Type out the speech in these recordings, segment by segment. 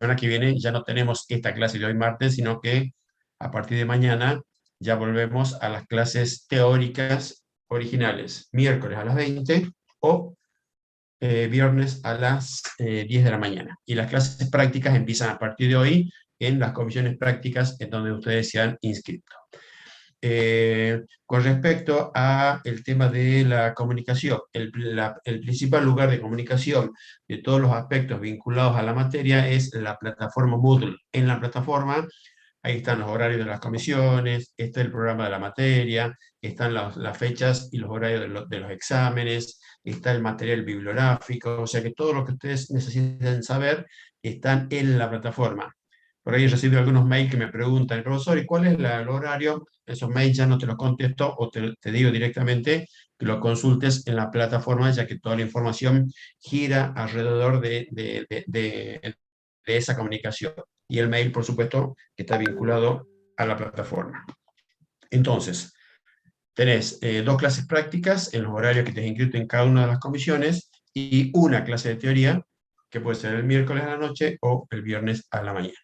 semana que viene ya no tenemos esta clase de hoy martes, sino que a partir de mañana ya volvemos a las clases teóricas originales, miércoles a las 20 o viernes a las 10 de la mañana. Y las clases prácticas empiezan a partir de hoy en las comisiones prácticas en donde ustedes se han inscrito. Con respecto a el tema de la comunicación, el principal lugar de comunicación de todos los aspectos vinculados a la materia es la plataforma Moodle. En la plataforma, ahí están los horarios de las comisiones, está el programa de la materia, están las fechas y los horarios de los exámenes, está el material bibliográfico, o sea que todo lo que ustedes necesiten saber están en la plataforma. Por ahí he recibido algunos mails que me preguntan, profesor, ¿y cuál es el horario? Esos mails ya no te los contesto o te digo directamente que lo consultes en la plataforma, ya que toda la información gira alrededor de esa comunicación. Y el mail, por supuesto, que está vinculado a la plataforma. Entonces, tenés dos clases prácticas en los horarios que te has inscrito en cada una de las comisiones y una clase de teoría, que puede ser el miércoles a la noche o el viernes a la mañana.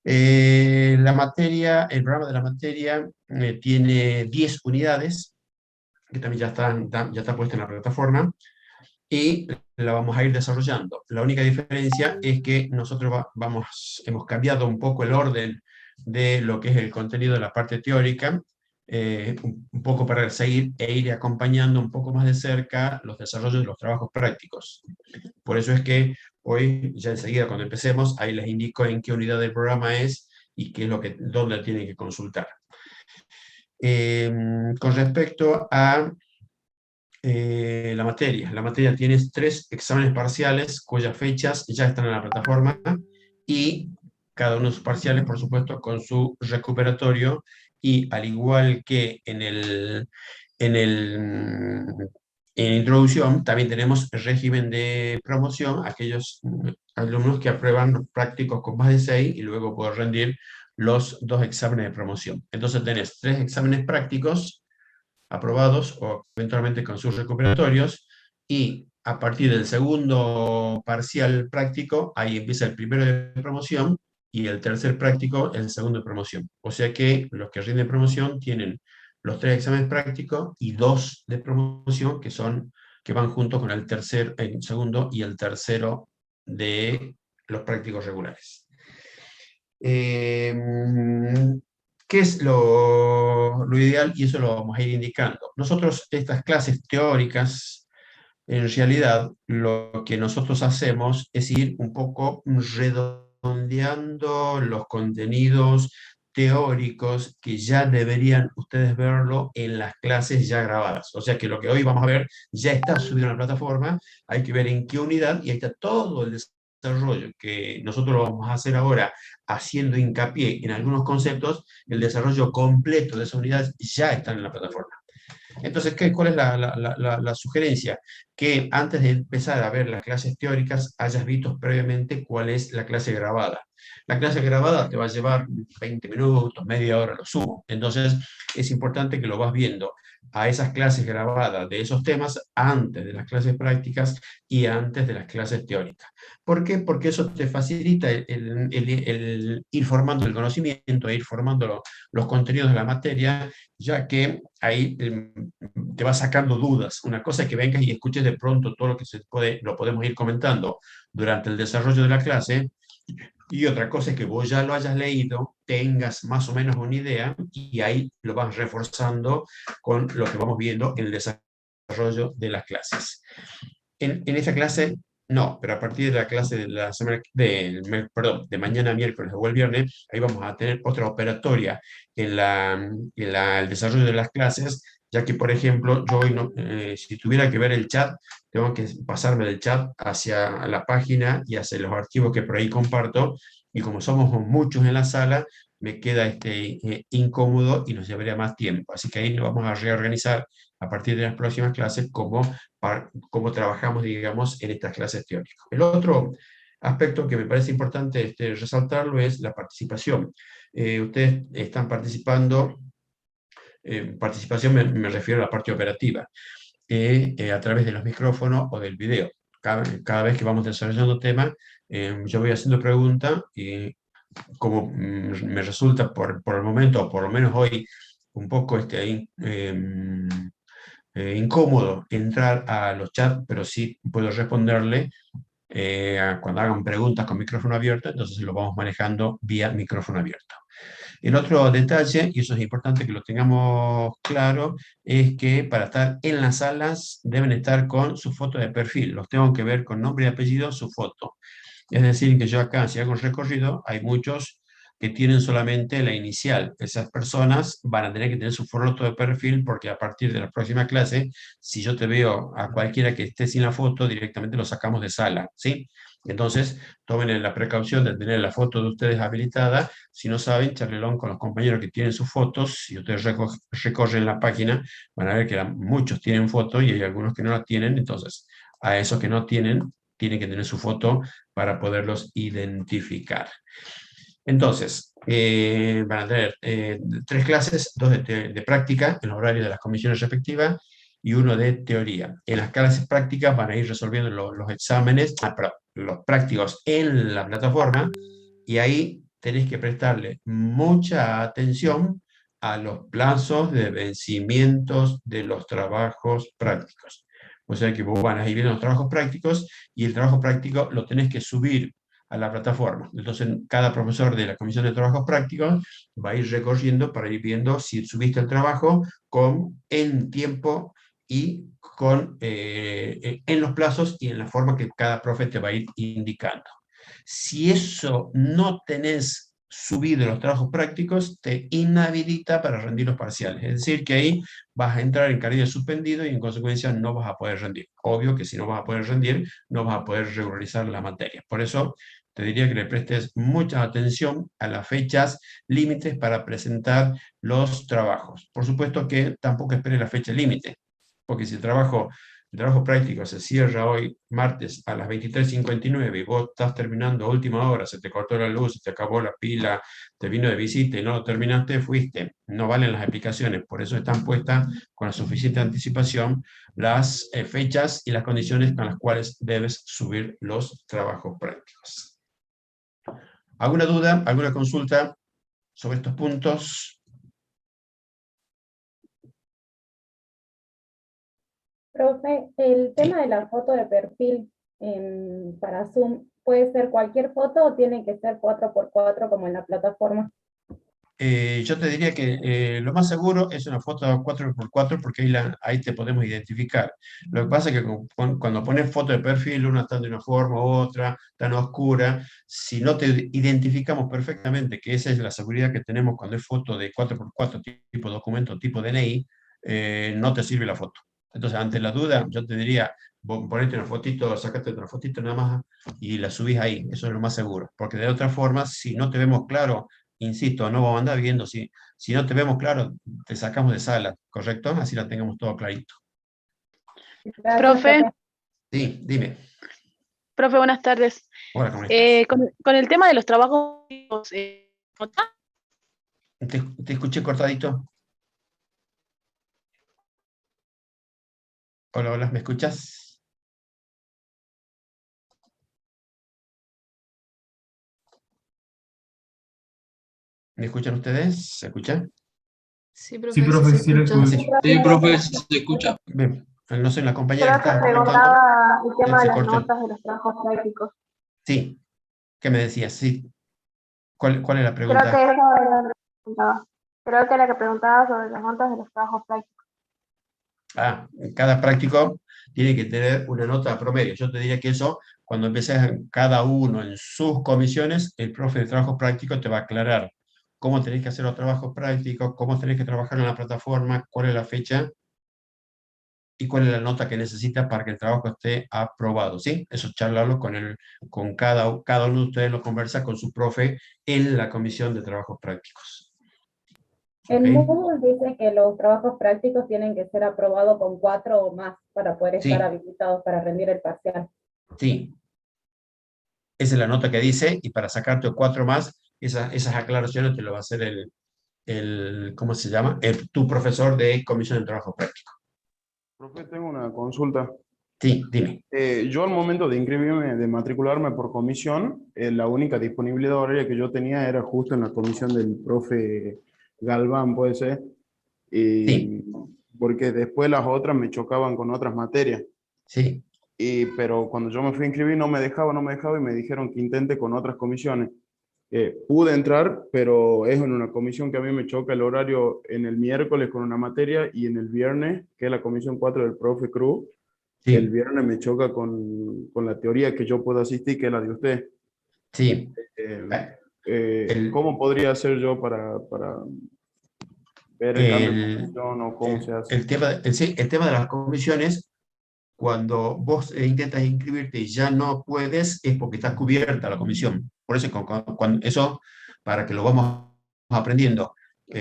La materia, el programa de la materia tiene 10 unidades, que también ya está puesta en la plataforma, y la vamos a ir desarrollando. La única diferencia es que nosotros hemos cambiado un poco el orden de lo que es el contenido de la parte teórica, un poco para seguir e ir acompañando un poco más de cerca los desarrollos de los trabajos prácticos. Por eso es que hoy, ya enseguida cuando empecemos, ahí les indico en qué unidad del programa es y qué es dónde tienen que consultar. Con respecto a la materia tiene 3 exámenes parciales cuyas fechas ya están en la plataforma y cada uno de sus parciales, por supuesto, con su recuperatorio y al igual que en introducción, también tenemos el régimen de promoción, aquellos alumnos que aprueban los prácticos con más de 6 y luego pueden rendir los 2 exámenes de promoción. Entonces tenés 3 exámenes prácticos aprobados o eventualmente con sus recuperatorios, y a partir del segundo parcial práctico, ahí empieza el primero de promoción y el tercer práctico, el segundo de promoción. O sea que los que rinden promoción tienen los 3 exámenes prácticos y 2 de promoción que van junto con el segundo y el tercero de los prácticos regulares. Eh, ¿Qué es lo ideal? Y eso lo vamos a ir indicando. Nosotros, estas clases teóricas, en realidad, lo que nosotros hacemos es ir un poco redondeando los contenidos teóricos que ya deberían ustedes verlo en las clases ya grabadas. O sea que lo que hoy vamos a ver ya está subido en la plataforma, hay que ver en qué unidad, y ahí está todo el desarrollo que nosotros lo vamos a hacer ahora, haciendo hincapié en algunos conceptos. El desarrollo completo de esas unidades ya está en la plataforma. Entonces, ¿cuál es la sugerencia? Que antes de empezar a ver las clases teóricas, hayas visto previamente cuál es la clase grabada. La clase grabada te va a llevar 20 minutos, media hora, lo sumo. Entonces, es importante que lo vas viendo a esas clases grabadas de esos temas antes de las clases prácticas y antes de las clases teóricas. ¿Por qué? Porque eso te facilita el ir formando el conocimiento, ir formando los contenidos de la materia, ya que ahí te va sacando dudas. Una cosa es que vengas y escuches de pronto todo lo que lo podemos ir comentando durante el desarrollo de la clase, y otra cosa es que vos ya lo hayas leído, tengas más o menos una idea, y ahí lo vas reforzando con lo que vamos viendo en el desarrollo de las clases. En esta clase, no, pero a partir de la clase de la semana, de mañana miércoles o el viernes, ahí vamos a tener otra operatoria el desarrollo de las clases, ya que, por ejemplo, yo hoy si tuviera que ver el chat, tengo que pasarme del chat hacia la página y hacia los archivos que por ahí comparto, y como somos muchos en la sala, me queda incómodo y nos llevaría más tiempo. Así que ahí nos vamos a reorganizar a partir de las próximas clases cómo trabajamos, digamos, en estas clases teóricas. El otro aspecto que me parece importante resaltarlo es la participación. Ustedes están participando, participación me refiero a la parte operativa, a través de los micrófonos o del video. cada vez que vamos desarrollando temas, yo voy haciendo preguntas y como me resulta por el momento, o por lo menos hoy, un poco incómodo entrar a los chats, pero sí puedo responderle cuando hagan preguntas con micrófono abierto, entonces lo vamos manejando vía micrófono abierto. El otro detalle, y eso es importante que lo tengamos claro, es que para estar en las salas deben estar con su foto de perfil. Los tengo que ver con nombre y apellido, su foto. Es decir, que yo acá, si hago un recorrido, hay muchos que tienen solamente la inicial. Esas personas van a tener que tener su foto de perfil porque a partir de la próxima clase, si yo te veo a cualquiera que esté sin la foto, directamente lo sacamos de sala, ¿sí? Entonces, tomen la precaución de tener la foto de ustedes habilitada. Si no saben, charlelón con los compañeros que tienen sus fotos. Si ustedes recorren la página, van a ver que muchos tienen foto y hay algunos que no la tienen. Entonces, a esos que no tienen, tienen que tener su foto para poderlos identificar. Entonces, van a tener 3 clases, 2 de práctica en los horarios de las comisiones respectivas y 1 de teoría. En las clases prácticas van a ir resolviendo los exámenes, los prácticos en la plataforma, y ahí tenéis que prestarle mucha atención a los plazos de vencimientos de los trabajos prácticos. O sea que vos van a ir viendo los trabajos prácticos y el trabajo práctico lo tenés que subir a la plataforma. Entonces, cada profesor de la Comisión de Trabajos Prácticos va a ir recorriendo para ir viendo si subiste el trabajo en tiempo y en los plazos y en la forma que cada profe te va a ir indicando. Si eso no tenés subido los trabajos prácticos, te inhabilita para rendir los parciales. Es decir, que ahí vas a entrar en carril suspendido y en consecuencia no vas a poder rendir. Obvio que si no vas a poder rendir, no vas a poder regularizar la materia. Por eso te diría que le prestes mucha atención a las fechas límites para presentar los trabajos. Por supuesto que tampoco esperes la fecha límite, porque si el trabajo práctico se cierra hoy, martes, a las 23:59 y vos estás terminando a última hora, se te cortó la luz, se te acabó la pila, te vino de visita y no lo terminaste, fuiste. No valen las explicaciones, por eso están puestas con la suficiente anticipación las fechas y las condiciones con las cuales debes subir los trabajos prácticos. ¿Alguna duda, alguna consulta sobre estos puntos? Profe, el tema Sí. de la foto de perfil para Zoom, ¿puede ser cualquier foto o tiene que ser 4x4 como en la plataforma? Yo te diría que lo más seguro es una foto 4x4 porque ahí te podemos identificar. Lo que pasa es que cuando pones foto de perfil, una está de una forma u otra, tan oscura, si no te identificamos perfectamente que esa es la seguridad que tenemos cuando es foto de 4x4 tipo documento, tipo DNI, no te sirve la foto. Entonces, ante la duda, yo te diría, ponete una fotito, sacate otra fotito nada más y la subís ahí, eso es lo más seguro. Porque de otra forma, si no te vemos claro, insisto, no vamos a andar viendo, si no te vemos claro, te sacamos de sala, ¿correcto? Así la tengamos todo clarito. Gracias, Profe, profe. Sí, dime. profe, buenas tardes. Hola, ¿cómo estás? Con el tema de los trabajos, ¿nota? Te escuché cortadito. Hola, hola, ¿me escuchas? ¿Me escuchan ustedes? ¿Se escucha? Sí, Sí, profe, profe, sí se sí lo escucha. escucho. Sí, profe, se escucha. Bien, no sé, la compañera que Creo que estaba comentando, preguntaba el tema de se las cortó. notas de los trabajos prácticos. Sí, ¿qué me decías? Sí. ¿Cuál es la Creo pregunta? que eso era lo que preguntaba. Creo que la que preguntaba sobre las notas de los trabajos prácticos. Cada práctico tiene que tener una nota promedio. Yo te diría que eso, cuando empieces cada uno en sus comisiones, el profe de trabajo práctico te va a aclarar cómo tenés que hacer los trabajos prácticos, cómo tenés que trabajar en la plataforma, cuál es la fecha y cuál es la nota que necesitas para que el trabajo esté aprobado, ¿sí? Eso charlarlo con cada uno de ustedes, lo conversa con su profe en la comisión de trabajos prácticos. ¿Ok? En Moodle dice que los trabajos prácticos tienen que ser aprobados con 4 o más para poder estar Sí, habilitados para rendir el parcial. sí. Esa es la nota que dice, y para sacarte 4 más, esas aclaraciones te lo va a hacer ¿cómo se llama? Tu profesor de comisión de trabajo práctico. Profe, tengo una consulta. Sí, dime. Yo al momento de inscribirme, de matricularme por comisión, la única disponibilidad horaria que yo tenía era justo en la comisión del profe Galván, puede ser, Sí, y porque después las otras me chocaban con otras materias. sí, Pero cuando yo me fui a inscribir no me dejaba y me dijeron que intente con otras comisiones. Pude entrar, pero es en una comisión que a mí me choca el horario en el miércoles con una materia y en el viernes, que es la comisión 4 del profe Cruz, el sí, viernes me choca con la teoría que yo puedo asistir, que es la de usted. sí. Eh, Eh, El, ¿Cómo podría hacer yo para ver el cambio de el, comisión o cómo se hace? sí, el tema de las comisiones, cuando vos intentas inscribirte y ya no puedes, es porque está cubierta la comisión. Por eso, eso, para que lo vamos aprendiendo,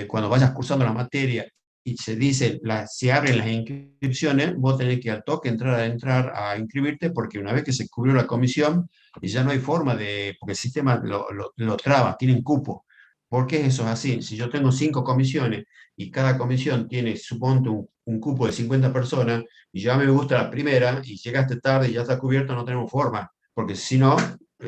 cuando vayas cursando la materia y se dice, se abren las inscripciones, vos tenés que al toque entrar a inscribirte, porque una vez que se cubrió la comisión, y ya no hay forma de, porque el sistema lo traba, tienen cupo. ¿Por qué eso es así? Si yo tengo 5 comisiones y cada comisión tiene, suponte, un cupo de 50 personas, y ya me gusta la primera, y llegaste tarde y ya está cubierto, no tenemos forma, porque si no,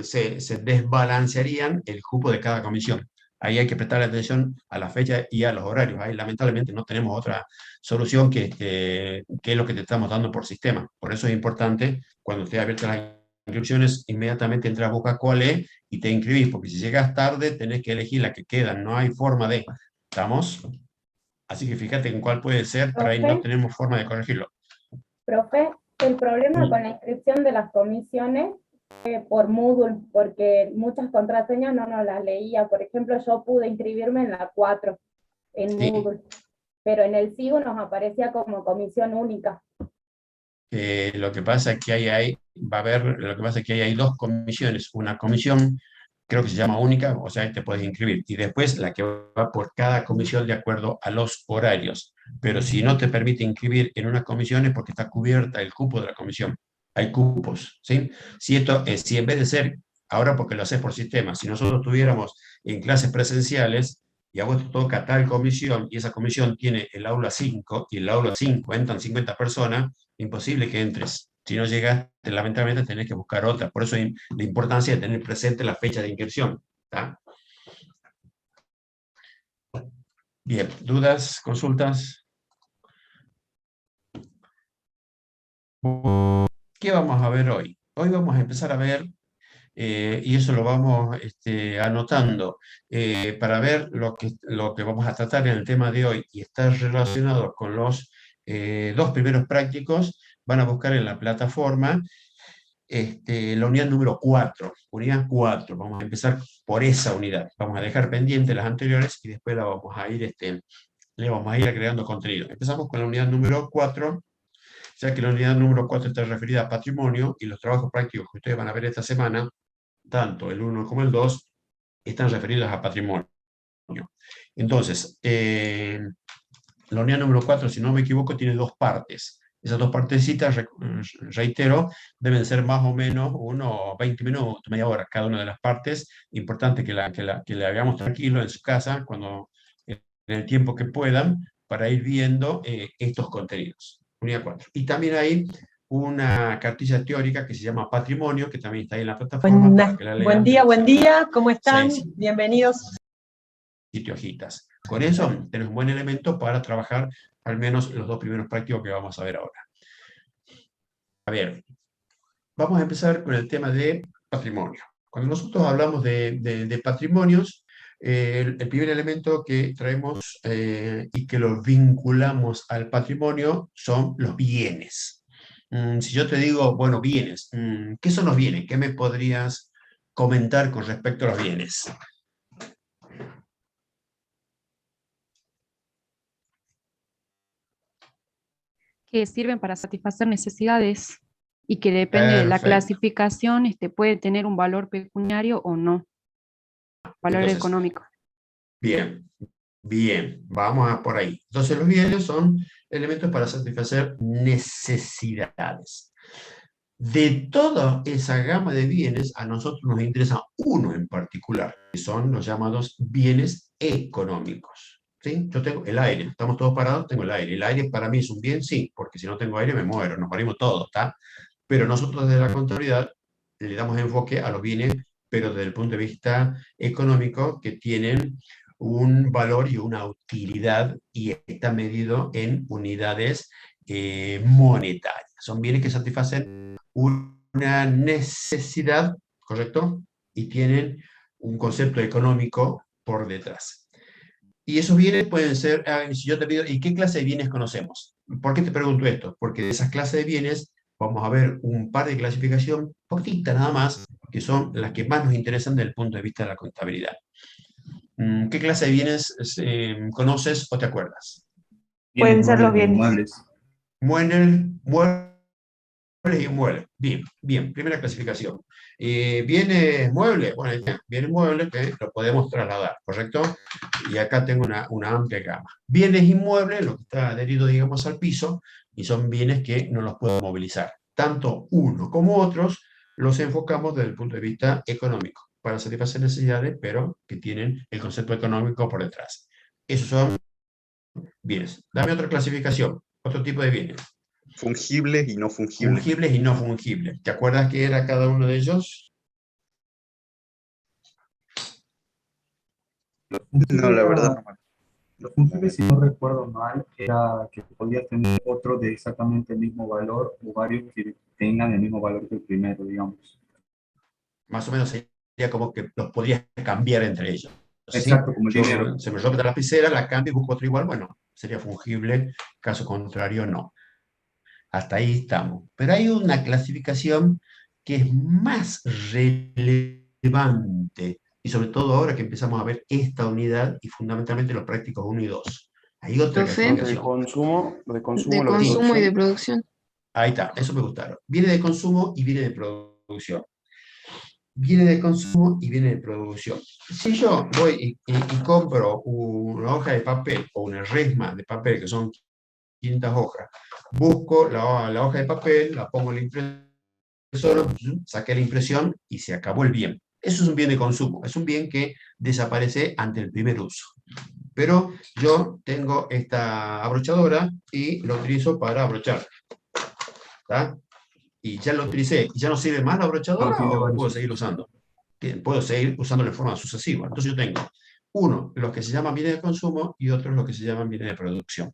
se desbalancearían el cupo de cada comisión. Ahí hay que prestarle atención a la fecha y a los horarios. Ahí lamentablemente no tenemos otra solución que es lo que te estamos dando por sistema. Por eso es importante, cuando esté abierta las inscripciones, inmediatamente entras a buscar cuál es y te inscribís, porque si llegas tarde tenés que elegir la que queda, no hay forma de. ¿Estamos? Así que fíjate en cuál puede ser, para ahí no Profe, tenemos forma de corregirlo. profe, el problema con la inscripción de las comisiones por Moodle, porque muchas contraseñas no nos las leía. Por ejemplo, yo pude inscribirme en la 4 en Sí. Moodle, pero en el SIGU nos aparecía como comisión única. Lo que pasa es que lo que pasa es que hay 2 comisiones. Una comisión, creo que se llama única, o sea, ahí te puedes inscribir. Y después la que va por cada comisión de acuerdo a los horarios. Pero si no te permite inscribir en una comisión es porque está cubierta el cupo de la comisión. Hay cupos, ¿sí? Si en vez de ser, ahora porque lo haces por sistema, si nosotros tuviéramos en clases presenciales y a vos te toca tal comisión y esa comisión tiene el aula 5 y el aula 5 entran 50 personas, imposible que entres. Si no llegas, lamentablemente tenés que buscar otra. Por eso hay la importancia de tener presente la fecha de inscripción. ¿Tá? Bien, ¿dudas, consultas? ¿Qué vamos a ver hoy? Hoy vamos a empezar a ver, y eso lo vamos anotando, para ver lo que vamos a tratar en el tema de hoy y está relacionado con los 2 primeros prácticos. Van a buscar en la plataforma la unidad número 4, unidad 4. Vamos a empezar por esa unidad. Vamos a dejar pendientes las anteriores y después le vamos a ir agregando contenido. Empezamos con la unidad número 4, ya que la unidad número 4 está referida a patrimonio y los trabajos prácticos que ustedes van a ver esta semana, tanto el 1 como el 2, están referidos a patrimonio. Entonces, la unidad número 4, si no me equivoco, tiene 2 partes. Esas 2 partecitas, reitero, deben ser más o menos unos 20 minutos, media hora, cada una de las partes. Importante que la hagamos tranquilo en su casa, en el tiempo que puedan, para ir viendo estos contenidos. Unidad 4. Y también hay una cartilla teórica que se llama Patrimonio, que también está ahí en la plataforma, para que la lean. Buen día, ¿cómo están? 6, Bienvenidos. 7 hojitas. Con eso tenés un buen elemento para trabajar al menos los 2 primeros prácticos que vamos a ver ahora. A ver, vamos a empezar con el tema de patrimonio. Cuando nosotros hablamos de patrimonios, el primer elemento que traemos y que lo vinculamos al patrimonio son los bienes. Si yo te digo, bueno, bienes, ¿qué son los bienes? ¿Qué me podrías comentar con respecto a los bienes? Que sirven para satisfacer necesidades y que depende de la Perfecto. clasificación, puede tener un valor pecuniario o no, valor Entonces, económico. Bien, bien, vamos por ahí. Entonces los bienes son elementos para satisfacer necesidades. De toda esa gama de bienes, a nosotros nos interesa uno en particular, que son los llamados bienes económicos. ¿sí? Yo tengo el aire, estamos todos parados, tengo el aire. El aire para mí es un bien, sí, porque si no tengo aire me muero, nos morimos todos, ¿está? Pero nosotros desde la contabilidad le damos enfoque a los bienes, pero desde el punto de vista económico, que tienen un valor y una utilidad y está medido en unidades monetarias. Son bienes que satisfacen una necesidad, ¿correcto? Y tienen un concepto económico por detrás. Y esos bienes pueden ser, si yo te pido, ¿y qué clase de bienes conocemos? ¿Por qué te pregunto esto? Porque de esas clases de bienes vamos a ver un par de clasificación, poquita nada más, que son las que más nos interesan desde el punto de vista de la contabilidad. ¿Qué clase de bienes conoces o te acuerdas? Pueden ser los bienes. Muebles y inmuebles. Bien, bien, primera clasificación. Bienes muebles, bueno, ya, bienes muebles que lo podemos trasladar, ¿correcto? Y acá tengo una amplia gama. Bienes inmuebles, lo que está adherido, digamos, al piso, y son bienes que no los puedo movilizar. Tanto uno como otros los enfocamos desde el punto de vista económico, para satisfacer necesidades, pero que tienen el concepto económico por detrás. Esos son bienes. Dame otra clasificación, otro tipo de bienes. Fungibles y no fungibles. Fungibles y no fungibles. ¿Te acuerdas qué era cada uno de ellos? No, la verdad no. Los fungibles, si no recuerdo mal, era que podías tener otro de exactamente el mismo valor o varios que tengan el mismo valor que el primero, digamos. Más o menos sería como que los podías cambiar entre ellos. ¿Sí? Exacto, como el dinero. Se me rompe la lapicera, la cambio y busco otro igual, bueno, sería fungible, caso contrario no. Hasta ahí estamos. Pero hay una clasificación que es más relevante, y sobre todo ahora que empezamos a ver esta unidad y fundamentalmente los prácticos 1 y 2. Hay otra Profe. De clasificación. consumo, De la consumo y producción. de producción. Ahí está, eso me gustaron. Viene de consumo y viene de producción. Viene de consumo y viene de producción. Si yo voy y compro una hoja de papel o una resma de papel, que son 500 hojas, busco la hoja de papel, la pongo en la impresora, saqué la impresión y se acabó el bien. Eso es un bien de consumo, es un bien que desaparece ante el primer uso. Pero yo tengo esta abrochadora y lo utilizo para abrochar. ¿Está? Y ya lo utilicé, ¿y ya no sirve más la abrochadora No, tiene o varios puedo usos. seguir usando? Puedo seguir usando de forma sucesiva. Entonces yo tengo, uno, los que se llaman bienes de consumo y otros los que se llaman bienes de producción.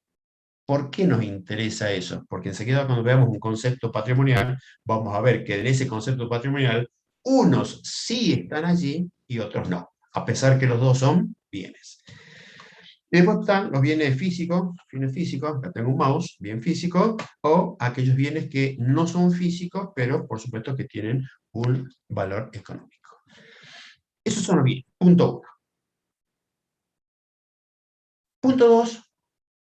¿Por qué nos interesa eso? Porque enseguida cuando veamos un concepto patrimonial, vamos a ver que en ese concepto patrimonial, unos sí están allí y otros no, a pesar que los dos son bienes. Y después están los bienes físicos, acá tengo un mouse, bien físico, o aquellos bienes que no son físicos, pero por supuesto que tienen un valor económico. Esos son los bienes, punto 1. Punto 2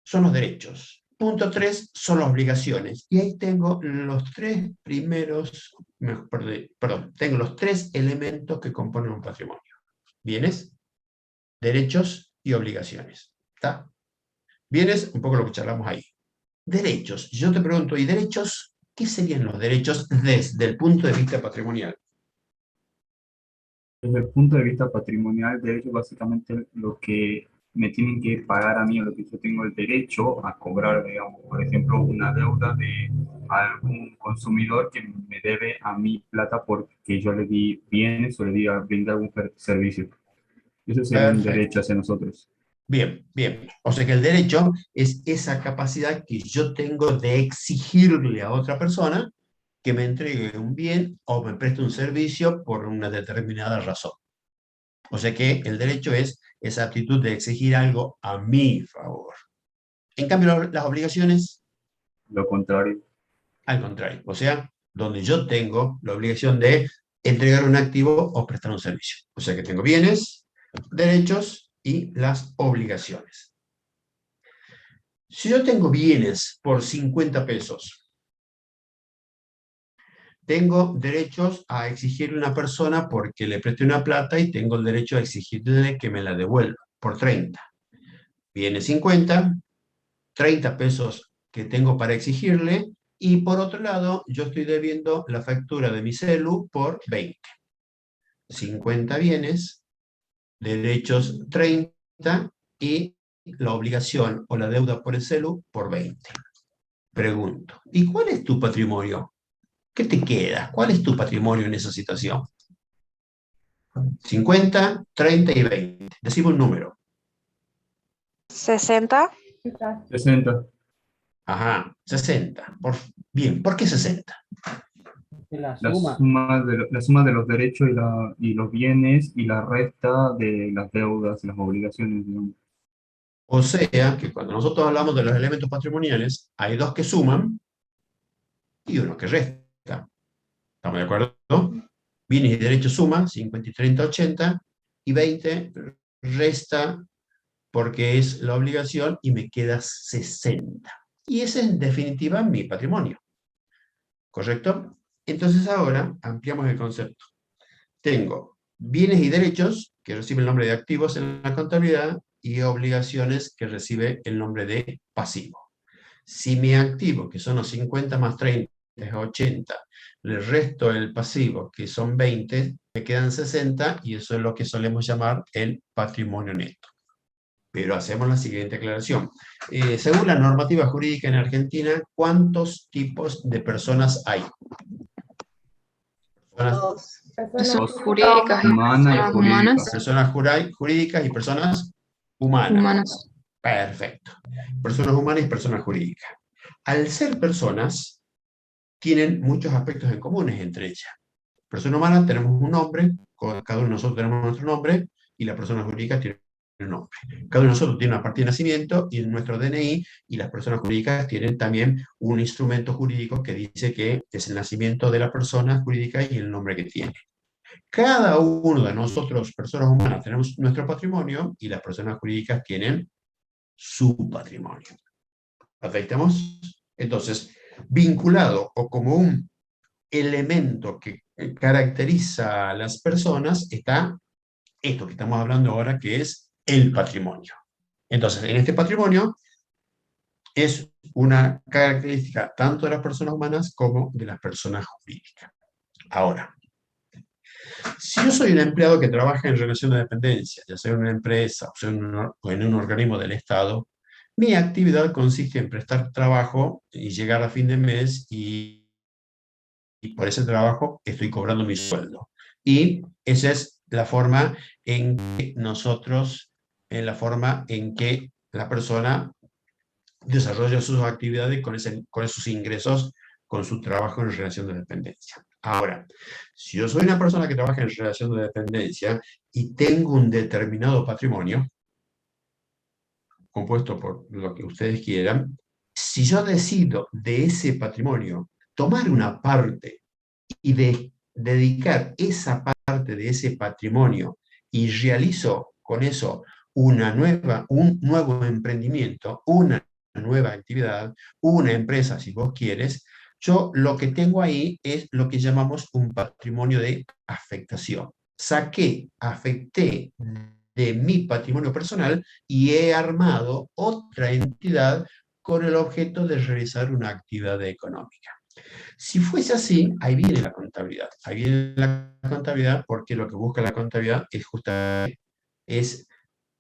son los derechos. Punto 3 son las obligaciones. Y ahí tengo los tres primeros, perdón, tengo los tres elementos que componen un patrimonio. Bienes, derechos y obligaciones. ¿Está? Bienes, un poco lo que charlamos ahí. Derechos. Yo te pregunto, ¿y derechos? ¿Qué serían los derechos desde el punto de vista patrimonial? Desde el punto de vista patrimonial, derecho es básicamente lo que me tienen que pagar a mí, o lo que yo tengo el derecho a cobrar, digamos, por ejemplo, una deuda de algún consumidor que me debe a mí plata porque yo le di bienes o le di brindar algún servicio. Eso sería un Perfecto. derecho hacia nosotros. Bien, bien. O sea que el derecho es esa capacidad que yo tengo de exigirle a otra persona que me entregue un bien o me preste un servicio por una determinada razón. O sea que el derecho es esa aptitud de exigir algo a mi favor. En cambio, las obligaciones, Lo contrario. al contrario. O sea, donde yo tengo la obligación de entregar un activo o prestar un servicio. O sea que tengo bienes, derechos y las obligaciones. Si yo tengo bienes por 50 pesos, tengo derechos a exigirle a una persona porque le presté una plata y tengo el derecho a exigirle que me la devuelva por 30. Viene 50, 30 pesos que tengo para exigirle, y por otro lado, yo estoy debiendo la factura de mi celu por 20. 50 bienes, derechos 30 y la obligación o la deuda por el celu por 20. Pregunto, ¿y cuál es tu patrimonio? ¿Qué te queda? ¿Cuál es tu patrimonio en esa situación? 50, 30 y 20. Decime un número. 60. 60. Ajá, 60. Bien, ¿por qué 60? La suma de los derechos y los bienes y la resta de las deudas y las obligaciones, digamos. O sea, que cuando nosotros hablamos de los elementos patrimoniales, hay dos que suman y uno que resta. ¿Estamos de acuerdo? Bienes y derechos suman, 50 y 30, 80, y 20 resta porque es la obligación y me queda 60. Y ese es en definitiva mi patrimonio. ¿Correcto? Entonces ahora ampliamos el concepto. Tengo bienes y derechos que reciben el nombre de activos en la contabilidad y obligaciones que recibe el nombre de pasivo. Si mi activo, que son los 50 más 30, es 80, le resto el pasivo, que son 20, me quedan 60, y eso es lo que solemos llamar el patrimonio neto. Pero hacemos la siguiente aclaración. Según la normativa jurídica en Argentina, ¿cuántos tipos de personas hay? Personas Jurídicas y Humanas y jurídicas. Personas jurídicas y personas humanas. Perfecto. Personas humanas y personas jurídicas. Al ser personas, tienen muchos aspectos en comunes entre ellas. Persona humana tenemos un nombre, cada uno de nosotros tenemos nuestro nombre, y la persona jurídica tiene un nombre. Cada uno de nosotros tiene una partida de nacimiento y nuestro DNI, y las personas jurídicas tienen también un instrumento jurídico que dice que es el nacimiento de la persona jurídica y el nombre que tiene. Cada uno de nosotros, personas humanas, tenemos nuestro patrimonio, y las personas jurídicas tienen su patrimonio. ¿Aceptamos? Entonces, vinculado o como un elemento que caracteriza a las personas está esto que estamos hablando ahora, que es el patrimonio. Entonces, en este patrimonio es una característica tanto de las personas humanas como de las personas jurídicas. Ahora, si yo soy un empleado que trabaja en relación de dependencia, ya sea en una empresa o en un organismo del Estado, mi actividad consiste en prestar trabajo y llegar a fin de mes, y por ese trabajo estoy cobrando mi sueldo. Y esa es la forma en que la persona desarrolla sus actividades con esos ingresos, con su trabajo en relación de dependencia. Ahora, si yo soy una persona que trabaja en relación de dependencia y tengo un determinado patrimonio, compuesto por lo que ustedes quieran, si yo decido de ese patrimonio tomar una parte y dedicar esa parte de ese patrimonio y realizo con eso un nuevo emprendimiento, una nueva actividad, una empresa, si vos quieres, yo lo que tengo ahí es lo que llamamos un patrimonio de afectación. Afecté de mi patrimonio personal y he armado otra entidad con el objeto de realizar una actividad económica. Si fuese así, ahí viene la contabilidad. Ahí viene la contabilidad porque lo que busca la contabilidad es justamente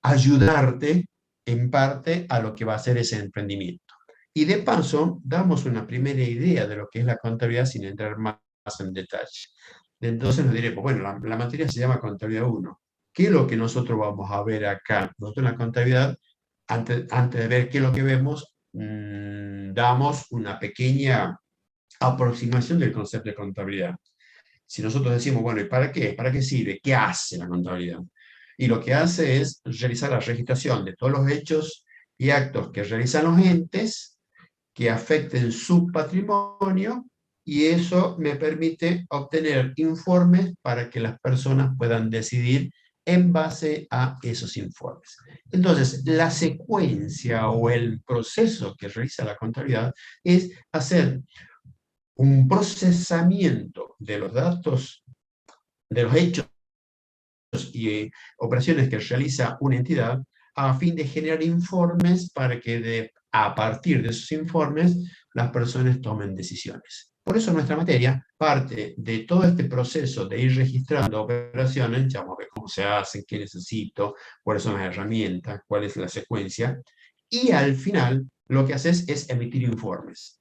ayudarte en parte a lo que va a ser ese emprendimiento. Y de paso, damos una primera idea de lo que es la contabilidad sin entrar más en detalle. Entonces nos diremos, bueno, la materia se llama contabilidad 1. ¿Qué es lo que nosotros vamos a ver acá? Nosotros en la contabilidad, antes de ver qué es lo que vemos, damos una pequeña aproximación del concepto de contabilidad. Si nosotros decimos, bueno, ¿y para qué? ¿Para qué sirve? ¿Qué hace la contabilidad? Y lo que hace es realizar la registración de todos los hechos y actos que realizan los entes que afecten su patrimonio, y eso me permite obtener informes para que las personas puedan decidir en base a esos informes. Entonces, la secuencia o el proceso que realiza la contabilidad es hacer un procesamiento de los datos, de los hechos y operaciones que realiza una entidad, a fin de generar informes para que a partir de esos informes las personas tomen decisiones. Por eso nuestra materia parte de todo este proceso de ir registrando operaciones, ya vamos a ver cómo se hacen, qué necesito, cuáles son las herramientas, cuál es la secuencia, y al final lo que haces es emitir informes.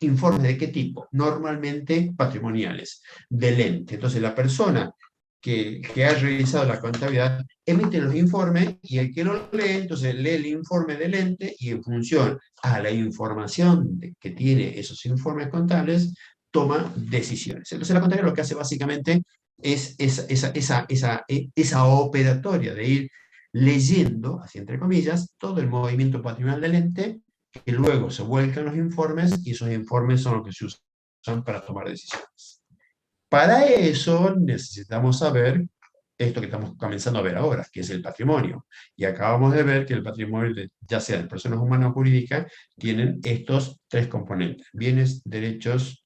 ¿Informes de qué tipo? Normalmente patrimoniales, del ente. Entonces la persona que ha realizado la contabilidad emite los informes y el que lo lee, entonces lee el informe del ente y en función a la información que tiene esos informes contables, toma decisiones. Entonces la contabilidad lo que hace básicamente es esa operatoria de ir leyendo, así entre comillas, todo el movimiento patrimonial del ente, que luego se vuelcan los informes y esos informes son los que se usan para tomar decisiones. Para eso necesitamos saber esto que estamos comenzando a ver ahora, que es el patrimonio. Y acabamos de ver que el patrimonio, ya sea de personas humanas o jurídicas, tienen estos tres componentes: bienes, derechos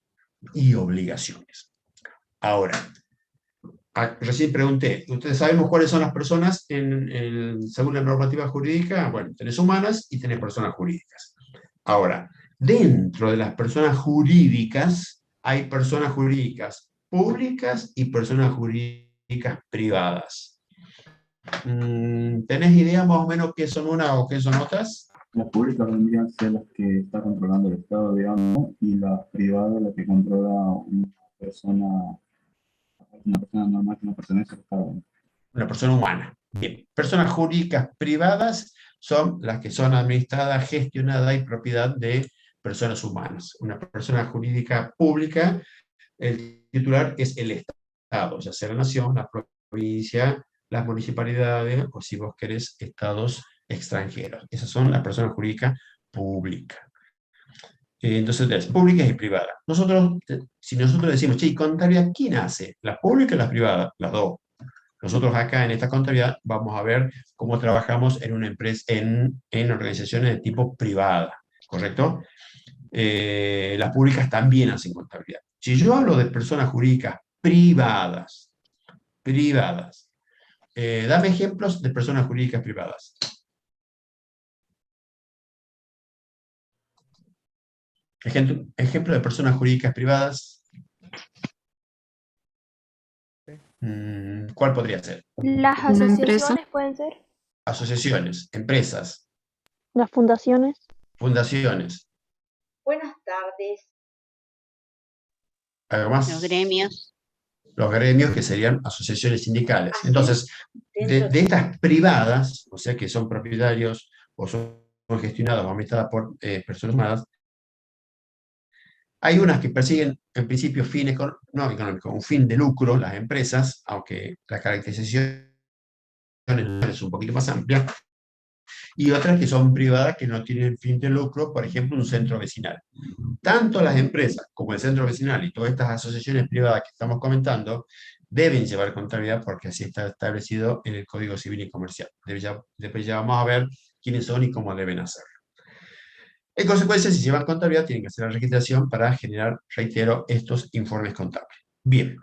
y obligaciones. Ahora, recién pregunté, ¿ustedes sabemos cuáles son las personas según la normativa jurídica? Bueno, tenés humanas y tenés personas jurídicas. Ahora, dentro de las personas jurídicas, hay personas jurídicas públicas y personas jurídicas privadas. ¿Tenés idea más o menos qué son unas o qué son otras? Las públicas vendrían a ser las que está controlando el Estado, digamos, y las privadas las que controla una persona normal que no pertenece al Estado. Una persona humana. Bien. Personas jurídicas privadas son las que son administradas, gestionadas y propiedad de personas humanas. Una persona jurídica pública, el titular es el Estado, ya sea la nación, la provincia, las municipalidades, o si vos querés, estados extranjeros. Esas son las personas jurídicas públicas. Entonces, públicas y privadas. Si nosotros decimos, che, contabilidad, ¿quién hace? ¿Las públicas o las privadas? Las dos. Nosotros acá en esta contabilidad vamos a ver cómo trabajamos en una empresa, en organizaciones de tipo privada, ¿correcto? Las públicas también hacen contabilidad. Si yo hablo de personas jurídicas privadas, dame ejemplos de personas jurídicas privadas. Ejemplo de personas jurídicas privadas. ¿Cuál podría ser? Las asociaciones pueden ser. Asociaciones, empresas, Las fundaciones. fundaciones. Buenas tardes. ¿Algo más? Los gremios. Los gremios, que serían asociaciones sindicales. Así Entonces, es. de estas privadas, o sea que son propietarios o son gestionadas o administradas por personas humanas, hay unas que persiguen, en principio, no económicos, un fin de lucro, las empresas, aunque la caracterización es un poquito más amplia, y otras que son privadas, que no tienen fin de lucro, por ejemplo, un centro vecinal. Tanto las empresas como el centro vecinal y todas estas asociaciones privadas que estamos comentando deben llevar contabilidad, porque así está establecido en el Código Civil y Comercial. Después ya vamos a ver quiénes son y cómo deben hacerlo. En consecuencia, si llevan contabilidad, tienen que hacer la registración para generar, reitero, estos informes contables. Bien.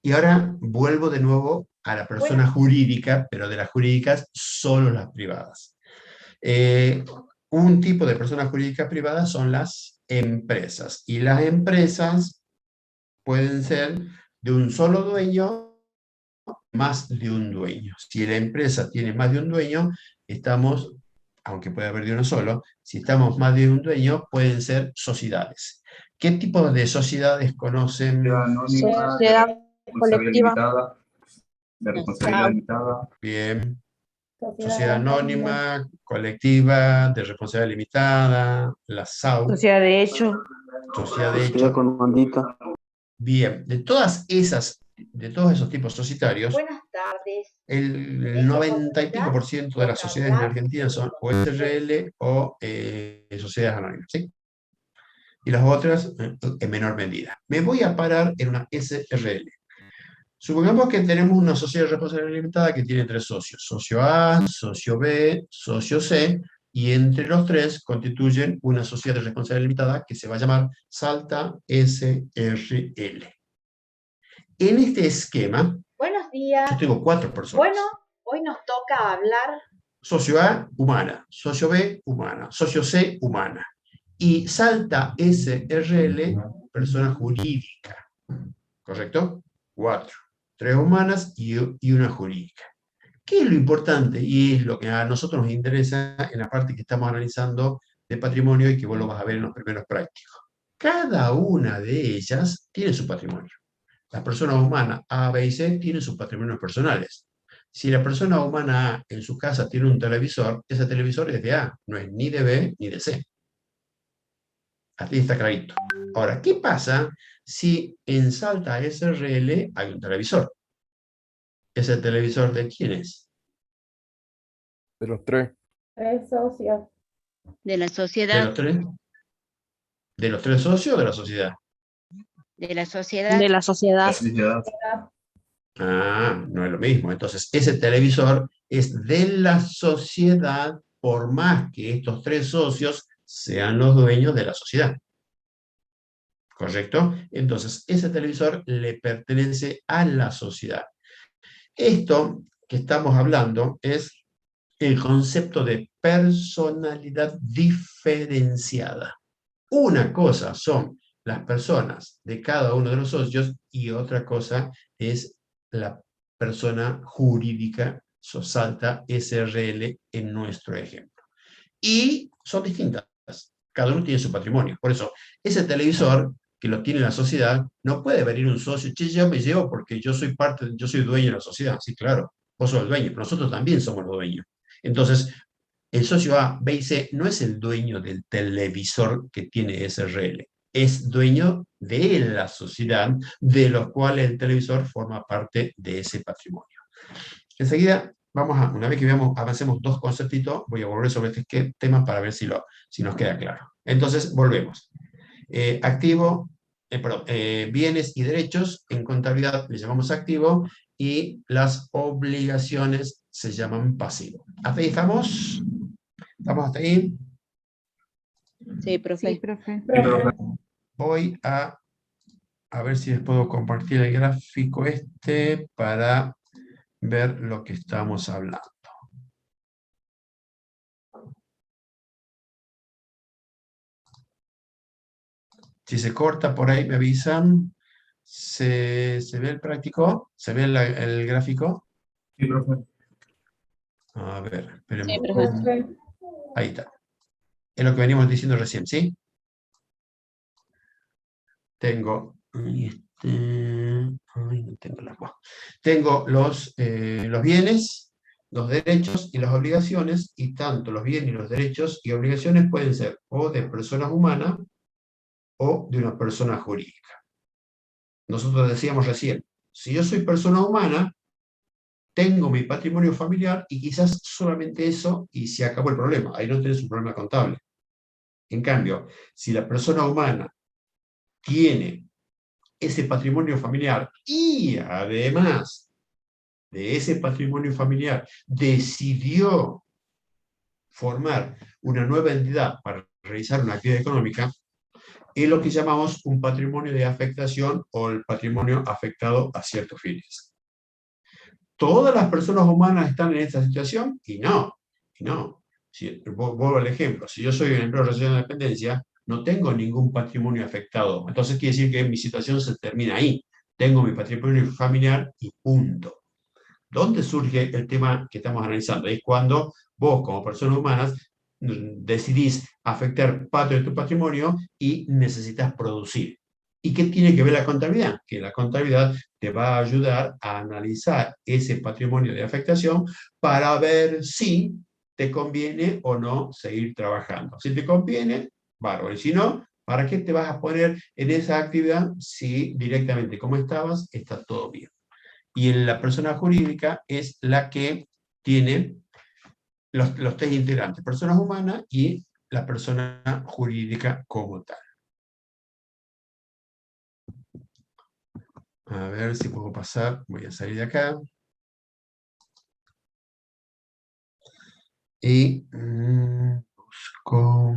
Y ahora vuelvo de nuevo a la persona jurídica, pero de las jurídicas solo las privadas. Un tipo de personas jurídicas privadas son las empresas. Y las empresas pueden ser de un solo dueño, más de un dueño. Si la empresa tiene más de un dueño, estamos, aunque puede haber de uno solo, si estamos más de un dueño, pueden ser sociedades. ¿Qué tipo de sociedades conocen? Sociedad colectiva. De responsabilidad limitada. Bien. Sociedad anónima, colectiva, de responsabilidad limitada, la SAU. Sociedad de hecho. Sociedad de hecho. con mandita. Bien, de todos esos tipos societarios, Buenas tardes. el 90 y pico % de las sociedades en Argentina son o SRL o sociedades anónimas, ¿sí? Y las otras en menor medida. Me voy a parar en una SRL. Supongamos que tenemos una sociedad de responsabilidad limitada que tiene 3 socios. Socio A, socio B, socio C, y entre los 3 constituyen una sociedad de responsabilidad limitada que se va a llamar Salta SRL. En este esquema, Buenos días. yo tengo 4 personas. Bueno, hoy nos toca hablar. Socio A, humana. Socio B, humana. Socio C, humana. Y Salta SRL persona jurídica. ¿Correcto? 4. 3 humanas y una jurídica. ¿Qué es lo importante? Y es lo que a nosotros nos interesa en la parte que estamos analizando de patrimonio y que vos lo vas a ver en los primeros prácticos. Cada una de ellas tiene su patrimonio. Las personas humanas A, B y C tienen sus patrimonios personales. Si la persona humana A en su casa tiene un televisor, ese televisor es de A, no es ni de B ni de C. Así está clarito. Ahora, ¿qué pasa si en Salta SRL hay un televisor? ¿Ese televisor de quién es? De los 3. 3 socios. De la ¿De sociedad. los 3? ¿De los 3 socios o de la sociedad? De la sociedad. De la sociedad. La sociedad. Ah, no es lo mismo. Entonces, ese televisor es de la sociedad, por más que estos 3 socios sean los dueños de la sociedad. ¿Correcto? Entonces, ese televisor le pertenece a la sociedad. Esto que estamos hablando es el concepto de personalidad diferenciada. Una cosa son las personas de cada uno de los socios y otra cosa es la persona jurídica Salta SRL en nuestro ejemplo. Y son distintas. Cada uno tiene su patrimonio. Por eso, ese televisor que lo tiene la sociedad, no puede venir un socio, che, yo me llevo porque yo soy dueño de la sociedad. Sí, claro, vos sos el dueño, pero nosotros también somos los dueños. Entonces, el socio A, B y C no es el dueño del televisor que tiene SRL, es dueño de la sociedad, de los cuales el televisor forma parte de ese patrimonio. Enseguida, una vez que avancemos 2 conceptitos, voy a volver sobre este tema para ver si nos queda claro. Entonces, volvemos. Bienes y derechos, en contabilidad le llamamos activo, y las obligaciones se llaman pasivo. ¿Hasta ahí estamos? ¿Estamos hasta ahí? Sí, profe. Sí, profe. Voy a ver si les puedo compartir el gráfico para ver lo que estamos hablando. Si se corta por ahí me avisan. ¿Se ve el práctico? ¿Se ve el gráfico? Sí, profe. A ver, esperemos. Sí, profe. Ahí está. Es lo que veníamos diciendo recién, ¿sí? Tengo... Tengo los bienes, los derechos y las obligaciones, y tanto los bienes, los derechos y obligaciones pueden ser o de personas humanas o de una persona jurídica. Nosotros decíamos recién, si yo soy persona humana, tengo mi patrimonio familiar y quizás solamente eso y se acabó el problema. Ahí no tenés un problema contable. En cambio, si la persona humana tiene ese patrimonio familiar y además de ese patrimonio familiar decidió formar una nueva entidad para realizar una actividad económica, es lo que llamamos un patrimonio de afectación o el patrimonio afectado a ciertos fines. ¿Todas las personas humanas están en esta situación? Y no. Vuelvo al ejemplo, si yo soy un empleado de relación de dependencia, no tengo ningún patrimonio afectado. Entonces quiere decir que mi situación se termina ahí. Tengo mi patrimonio familiar y punto. ¿Dónde surge el tema que estamos analizando? Es cuando vos, como personas humanas, decidís afectar parte de tu patrimonio y necesitas producir. ¿Y qué tiene que ver la contabilidad? Que la contabilidad te va a ayudar a analizar ese patrimonio de afectación para ver si te conviene o no seguir trabajando. Si te conviene, bárbaro. Y si no, ¿para qué te vas a poner en esa actividad si directamente como estabas, está todo bien? Y la persona jurídica es la que tiene los 3 integrantes, personas humanas y la persona jurídica como tal. A ver si puedo pasar, voy a salir de acá. Y busco...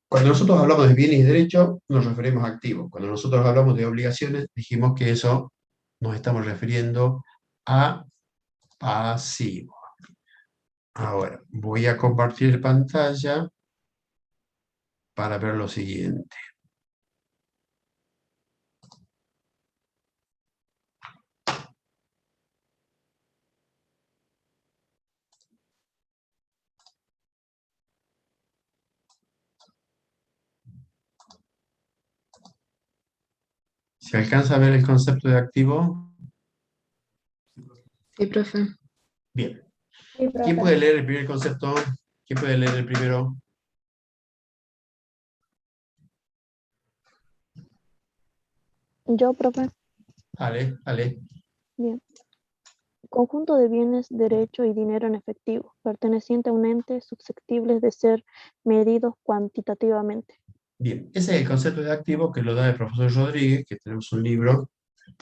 Cuando nosotros hablamos de bienes y derechos, nos referimos a activos. Cuando nosotros hablamos de obligaciones, dijimos que eso nos estamos refiriendo a pasivo. Ahora, voy a compartir pantalla para ver lo siguiente. ¿Se alcanza a ver el concepto de activo? Sí, profe. Bien. Sí, ¿Quién profe. puede leer el primer concepto? ¿Quién puede leer el primero? Yo, profe. Ale, Ale. Bien. Conjunto de bienes, derecho y dinero en efectivo, perteneciente a un ente susceptibles de ser medidos cuantitativamente. Bien, ese es el concepto de activo que lo da el profesor Rodríguez, que tenemos un libro,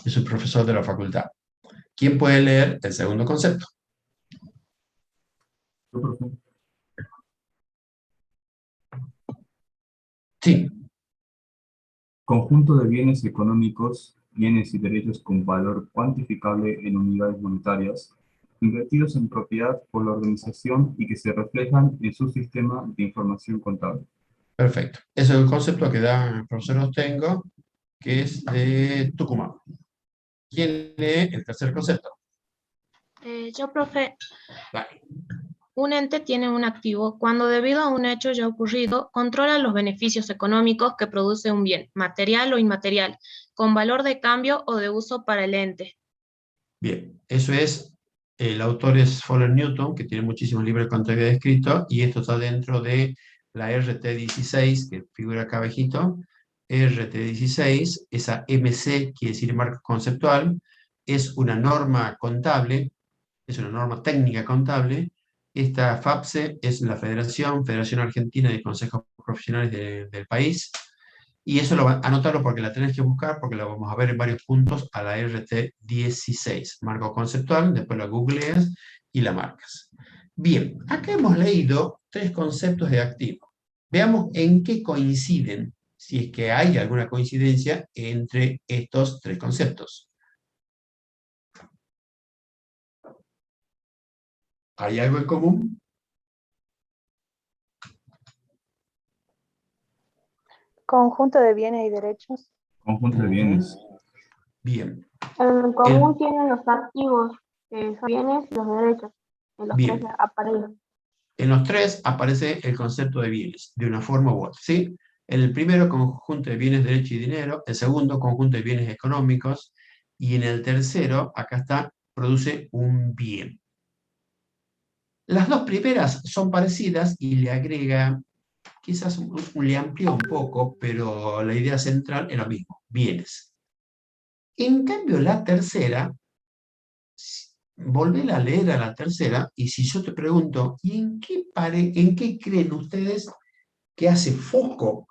es un profesor de la facultad. ¿Quién puede leer el segundo concepto? Yo, profe. Sí. Conjunto de bienes económicos, bienes y derechos con valor cuantificable en unidades monetarias, invertidos en propiedad por la organización y que se reflejan en su sistema de información contable. Perfecto. Ese es el concepto que da el profesor Ostengo, que es de Tucumán. ¿Quién lee el tercer concepto? Yo, profe, Vale. un ente tiene un activo cuando debido a un hecho ya ocurrido, controla los beneficios económicos que produce un bien, material o inmaterial, con valor de cambio o de uso para el ente. Bien, eso es, el autor es Fuller Newton, que tiene muchísimos libros de contabilidad escritos, y esto está dentro de la RT16, que figura acá abajito. RT16, esa MC, quiere decir marco conceptual, es una norma contable, es una norma técnica contable. Esta FAPSE es la Federación Argentina de Consejos Profesionales del país, y eso anotarlo porque la tenés que buscar, porque la vamos a ver en varios puntos a la RT16, marco conceptual, después la googleas y la marcas. Bien, acá hemos leído tres conceptos de activo. Veamos en qué coinciden, si es que hay alguna coincidencia entre estos tres conceptos. ¿Hay algo en común? Conjunto de bienes y derechos. Conjunto de bienes. Bien. En común tienen los activos, que son bienes y los derechos. En los Bien. tres aparecen. En los tres aparece el concepto de bienes, de una forma u otra, ¿sí? En el primero, conjunto de bienes, derecho y dinero. El segundo, conjunto de bienes económicos. Y en el tercero, acá está, produce un bien. Las dos primeras son parecidas y le agrega, quizás le amplía un poco, pero la idea central es lo mismo, bienes. En cambio, la tercera, volver a leer a la tercera, y si yo te pregunto, ¿y en qué creen ustedes que hace foco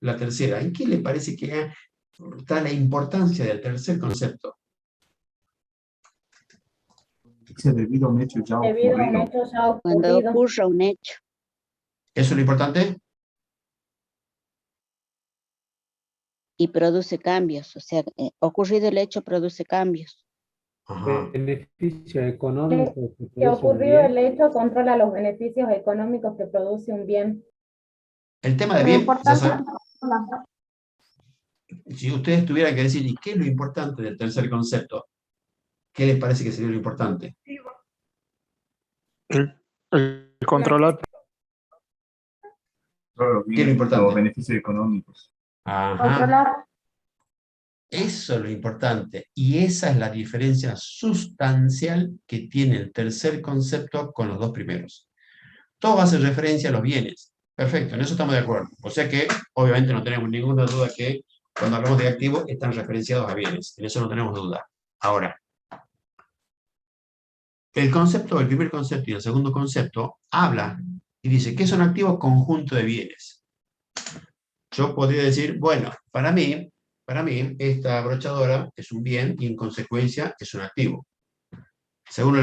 la tercera? ¿En qué le parece que está la importancia del tercer concepto? Dice debido a un hecho ya Debido a un ocurrido. hecho ya Cuando ocurrido. ocurra un hecho. ¿Eso es lo importante? Y produce cambios, o sea, ocurrido el hecho produce cambios. Ajá. Beneficio económico que Que produce un ocurrido bien. el hecho controla los beneficios económicos que produce un bien. El tema de Lo bien, importante si ustedes tuvieran que decir, ¿y qué es lo importante del tercer concepto? ¿Qué les parece que sería lo importante? El controlar. Los ¿Qué es lo bienes, importante? los beneficios económicos. Ajá. Controlar. Eso es lo importante. Y esa es la diferencia sustancial que tiene el tercer concepto con los dos primeros. Todo hace referencia a los bienes. Perfecto, en eso estamos de acuerdo. O sea que, obviamente, no tenemos ninguna duda que cuando hablamos de activos están referenciados a bienes. En eso no tenemos duda. Ahora, el primer concepto y el segundo concepto habla y dice que son activos conjunto de bienes. Yo podría decir, bueno, para mí, esta brochadora es un bien y en consecuencia es un activo. Según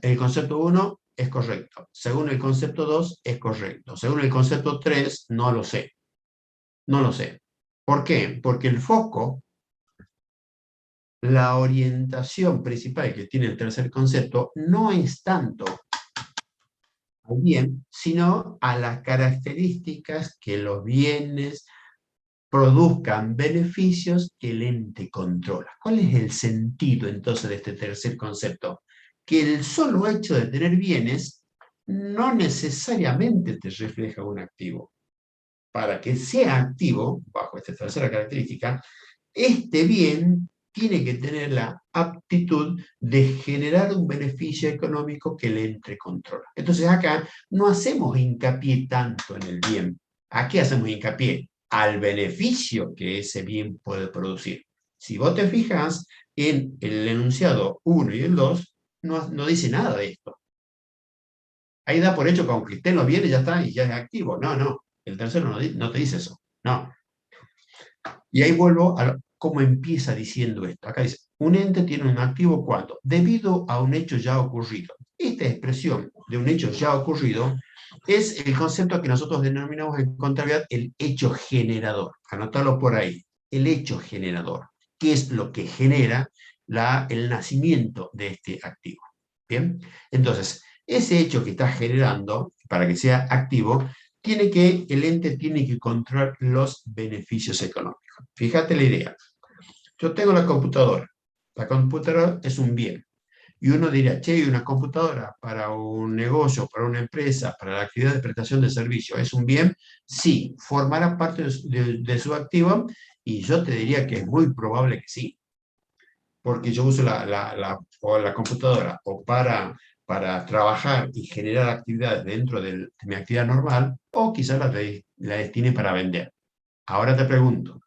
el concepto 1, es correcto. Según el concepto 2, es correcto. Según el concepto 3, no lo sé. No lo sé. ¿Por qué? Porque el foco la orientación principal que tiene el tercer concepto no es tanto al bien, sino a las características que los bienes produzcan beneficios que el ente controla. ¿Cuál es el sentido entonces de este tercer concepto? Que el solo hecho de tener bienes no necesariamente te refleja un activo. Para que sea activo, bajo esta tercera característica, este bien tiene que tener la aptitud de generar un beneficio económico que el ente controla. Entonces acá no hacemos hincapié tanto en el bien. ¿A qué hacemos hincapié? Al beneficio que ese bien puede producir. Si vos te fijas en el enunciado 1 y el 2, no dice nada de esto. Ahí da por hecho que aunque estén los bienes ya está y ya es activo. No. El tercero no te dice eso. No. Y ahí vuelvo a cómo empieza diciendo esto. Acá dice, un ente tiene un activo cuando, debido a un hecho ya ocurrido. Esta expresión de un hecho ya ocurrido es el concepto que nosotros denominamos en contabilidad el hecho generador. Anótalo por ahí. El hecho generador. ¿Qué es lo que genera el nacimiento de este activo? ¿Bien? Entonces, ese hecho que está generando, para que sea activo, el ente tiene que controlar los beneficios económicos. Fíjate la idea. Yo tengo la computadora. La computadora es un bien. Y uno dirá, che, una computadora para un negocio, para una empresa, para la actividad de prestación de servicio, ¿es un bien? Sí, formará parte de su activo y yo te diría que es muy probable que sí. Porque yo uso la computadora o para trabajar y generar actividades dentro de mi actividad normal, o quizás la destine para vender. Ahora te pregunto,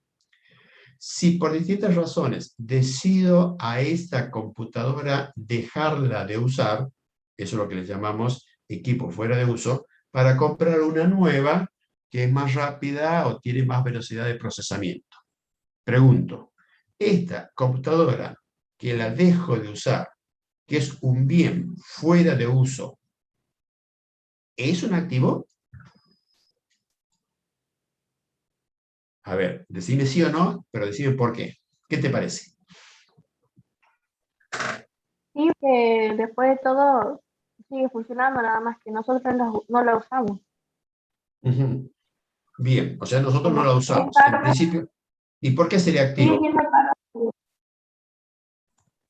si por distintas razones decido a esta computadora dejarla de usar, eso es lo que le llamamos equipo fuera de uso, para comprar una nueva que es más rápida o tiene más velocidad de procesamiento. Pregunto, esta computadora que la dejo de usar, que es un bien fuera de uso, ¿es un activo? A ver, decime sí o no, pero decime por qué. ¿Qué te parece? Sí, que después de todo sigue funcionando, nada más que nosotros no la usamos. Uh-huh. Bien, o sea, nosotros no Como la usamos. En principio, ¿y por qué sería activo? sí,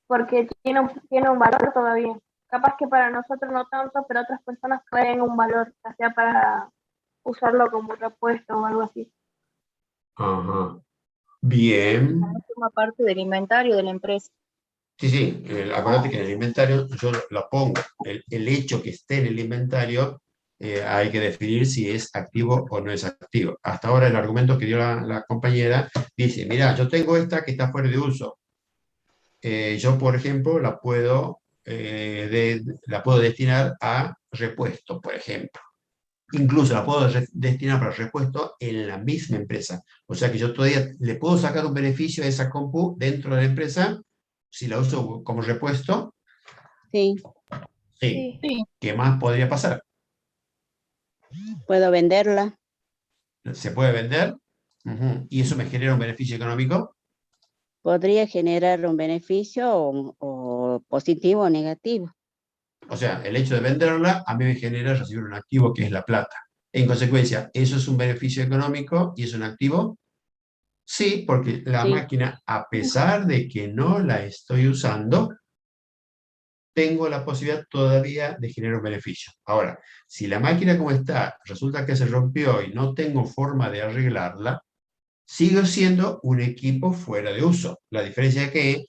porque tiene un valor todavía. Capaz que para nosotros no tanto, pero otras personas pueden un valor, ya sea para usarlo como repuesto o algo así. Ajá. Bien. Forma parte del inventario de la empresa. Sí, acuérdate que en el inventario yo la pongo. El hecho que esté en el inventario hay que definir si es activo o no es activo. Hasta ahora el argumento que dio la compañera dice, mira, yo tengo esta que está fuera de uso. Yo, por ejemplo, la puedo destinar a repuesto, por ejemplo. Incluso la puedo destinar para repuesto en la misma empresa. O sea que yo todavía le puedo sacar un beneficio a esa compu dentro de la empresa si la uso como repuesto. Sí. Sí. ¿Qué más podría pasar? Puedo venderla. ¿Se puede vender? ¿Y eso me genera un beneficio económico? Podría generar un beneficio o positivo o negativo. O sea, el hecho de venderla a mí me genera recibir un activo que es la plata. En consecuencia, ¿eso es un beneficio económico y es un activo? Sí, porque la máquina, a pesar de que no la estoy usando, tengo la posibilidad todavía de generar un beneficio. Ahora, si la máquina como está, resulta que se rompió y no tengo forma de arreglarla, sigo siendo un equipo fuera de uso. La diferencia es que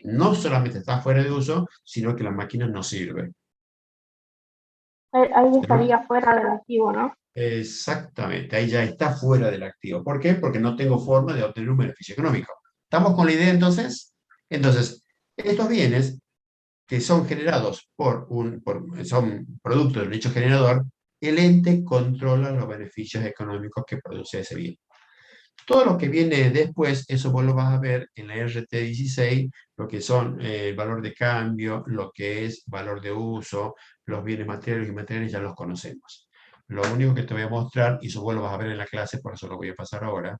no solamente está fuera de uso, sino que la máquina no sirve. Ahí estaría fuera del activo, ¿no? Exactamente, ahí ya está fuera del activo. ¿Por qué? Porque no tengo forma de obtener un beneficio económico. ¿Estamos con la idea entonces? Entonces, estos bienes que son generados son producto del hecho generador, el ente controla los beneficios económicos que produce ese bien. Todo lo que viene después, eso vos lo vas a ver en la RT16, lo que son el valor de cambio, lo que es valor de uso, los bienes materiales y inmateriales ya los conocemos. Lo único que te voy a mostrar, y eso vos lo vas a ver en la clase, por eso lo voy a pasar ahora.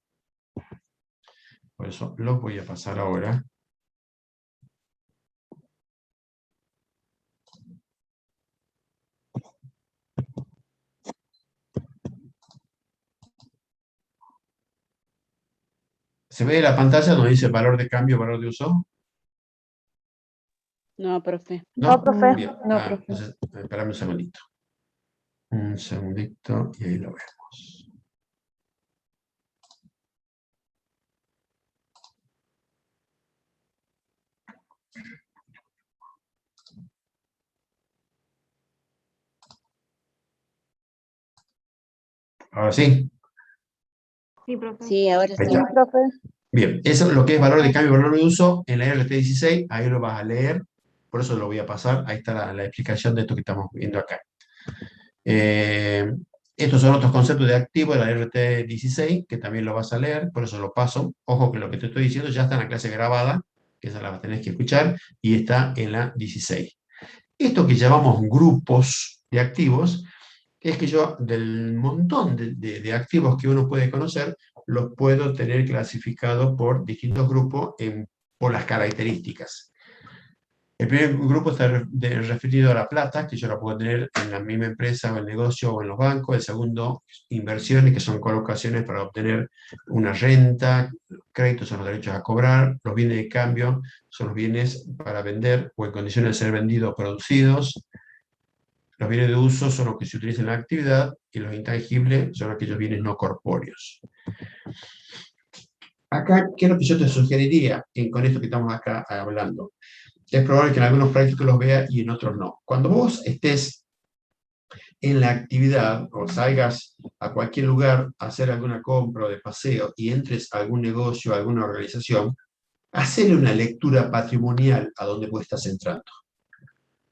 Por eso lo voy a pasar ahora. ¿Se ve la pantalla donde dice valor de cambio, valor de uso? No, profe. ¿No? profe. Bien. No, Ah, profe. entonces, espérame un segundito. Un segundito y ahí lo vemos. Ahora sí. Sí, profe. Sí, ahora Ahí sí. está. profe. Bien, eso es lo que es valor de cambio y valor de uso en la RT16, ahí lo vas a leer, por eso lo voy a pasar, ahí está la explicación de esto que estamos viendo acá. Estos son otros conceptos de activo de la RT16, que también lo vas a leer, por eso lo paso. Ojo que lo que te estoy diciendo ya está en la clase grabada, que esa la tenés que escuchar, y está en la 16. Esto que llamamos grupos de activos, es que yo del montón de activos que uno puede conocer, los puedo tener clasificados por distintos grupos por las características. El primer grupo está referido a la plata, que yo la puedo tener en la misma empresa o el negocio o en los bancos. El segundo, inversiones, que son colocaciones para obtener una renta. Créditos son los derechos a cobrar. Los bienes de cambio son los bienes para vender o en condiciones de ser vendidos o producidos. Los bienes de uso son los que se utilizan en la actividad y los intangibles son aquellos bienes no corpóreos. Acá, ¿qué es lo que yo te sugeriría con esto que estamos acá hablando? Es probable que en algunos prácticos los veas y en otros no. Cuando vos estés en la actividad o salgas a cualquier lugar a hacer alguna compra o de paseo y entres a algún negocio, a alguna organización, hacele una lectura patrimonial a donde vos estás entrando.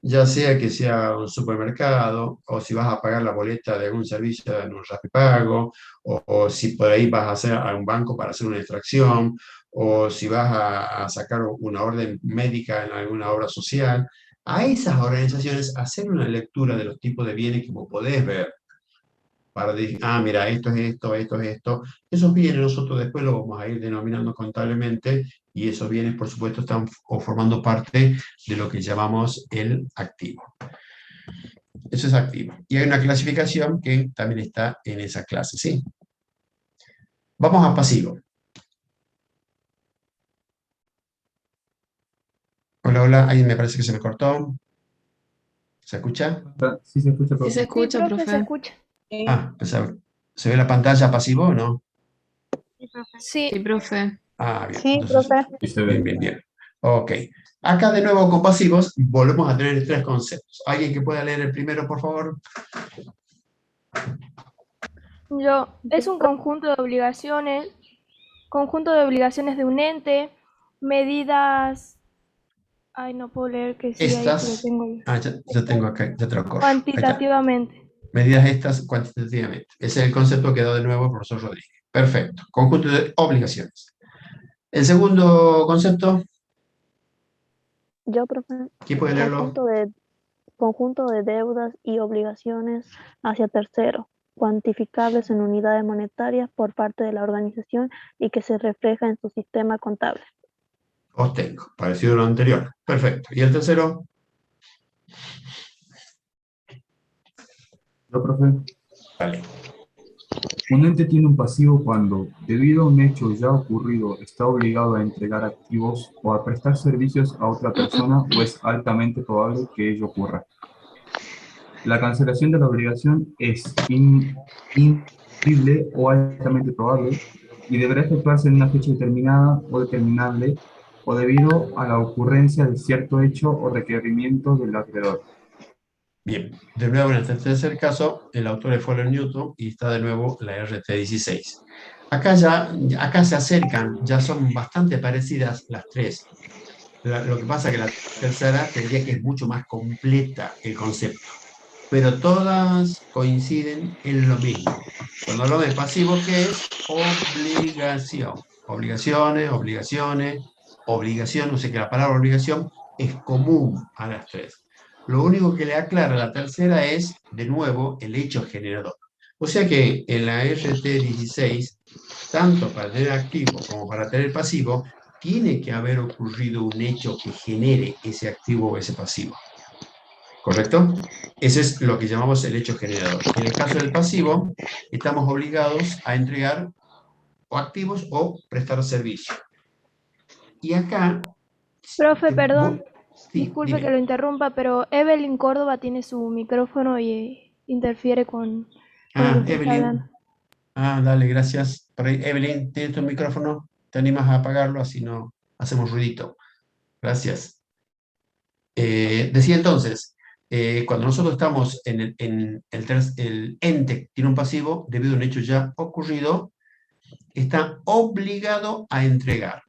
Ya sea que sea un supermercado, o si vas a pagar la boleta de algún servicio en un Rapipago, o si por ahí vas a hacer a un banco para hacer una extracción, o si vas a sacar una orden médica en alguna obra social, a esas organizaciones hacer una lectura de los tipos de bienes que vos podés ver, para decir, mira, esto es esto, esto es esto. Esos bienes nosotros después los vamos a ir denominando contablemente y esos bienes, por supuesto, están formando parte de lo que llamamos el activo. Eso es activo. Y hay una clasificación que también está en esa clase, ¿sí? Vamos a pasivo. Hola, hola, ahí me parece que se me cortó. ¿Se escucha? Sí se escucha, profe. Sí se escucha, Sí, profe. se escucha. ¿Se ve la pantalla pasivo o no? Sí. Sí, profe. Bien. Sí, Entonces, profe. Sí se ve. bien. Ok. Acá de nuevo con pasivos volvemos a tener tres conceptos. ¿Alguien que pueda leer el primero, por favor? Es un conjunto de obligaciones de un ente, medidas, no puedo leer que sí, ahí Estas, lo tengo yo. ya tengo acá, ya te lo corro. Cuantitativamente. Medidas estas cuantitativamente. Ese es el concepto que da de nuevo el profesor Rodríguez. Perfecto. Conjunto de obligaciones. El segundo concepto, Yo, profe. ¿quién puede leerlo? Conjunto de deudas y obligaciones hacia terceros, cuantificables en unidades monetarias por parte de la organización y que se refleja en su sistema contable. Os tengo, parecido a lo anterior. Perfecto. ¿Y el tercero? Yo, profe. Vale. Un ente tiene un pasivo cuando, debido a un hecho ya ocurrido, está obligado a entregar activos o a prestar servicios a otra persona o es altamente probable que ello ocurra. La cancelación de la obligación es imposible o altamente probable y deberá efectuarse en una fecha determinada o determinable o debido a la ocurrencia de cierto hecho o requerimiento del acreedor. Bien, de nuevo en este tercer caso, el autor es Fuller Newton y está de nuevo la RT16. Acá se acercan, ya son bastante parecidas las tres. Lo que pasa es que la tercera tendría que es mucho más completa el concepto, pero todas coinciden en lo mismo. Cuando hablamos de pasivo, ¿qué es? Obligación. Obligaciones, obligación, o sea que la palabra obligación es común a las tres. Lo único que le aclara la tercera es, de nuevo, el hecho generador. O sea que en la RT16, tanto para tener activo como para tener pasivo, tiene que haber ocurrido un hecho que genere ese activo o ese pasivo. ¿Correcto? Ese es lo que llamamos el hecho generador. En el caso del pasivo, estamos obligados a entregar o activos o prestar servicio. Y acá... Profe, perdón, sí, disculpe dime. que lo interrumpa, pero Evelyn Córdoba tiene su micrófono y interfiere con lo que usted está Evelyn. hablando. Dale, gracias. Por ahí, Evelyn, ¿tienes tu micrófono? ¿Te animas a apagarlo? Así no hacemos ruidito. Gracias. Decía entonces, cuando nosotros estamos en el ente tiene un pasivo, debido a un hecho ya ocurrido, está obligado a entregar.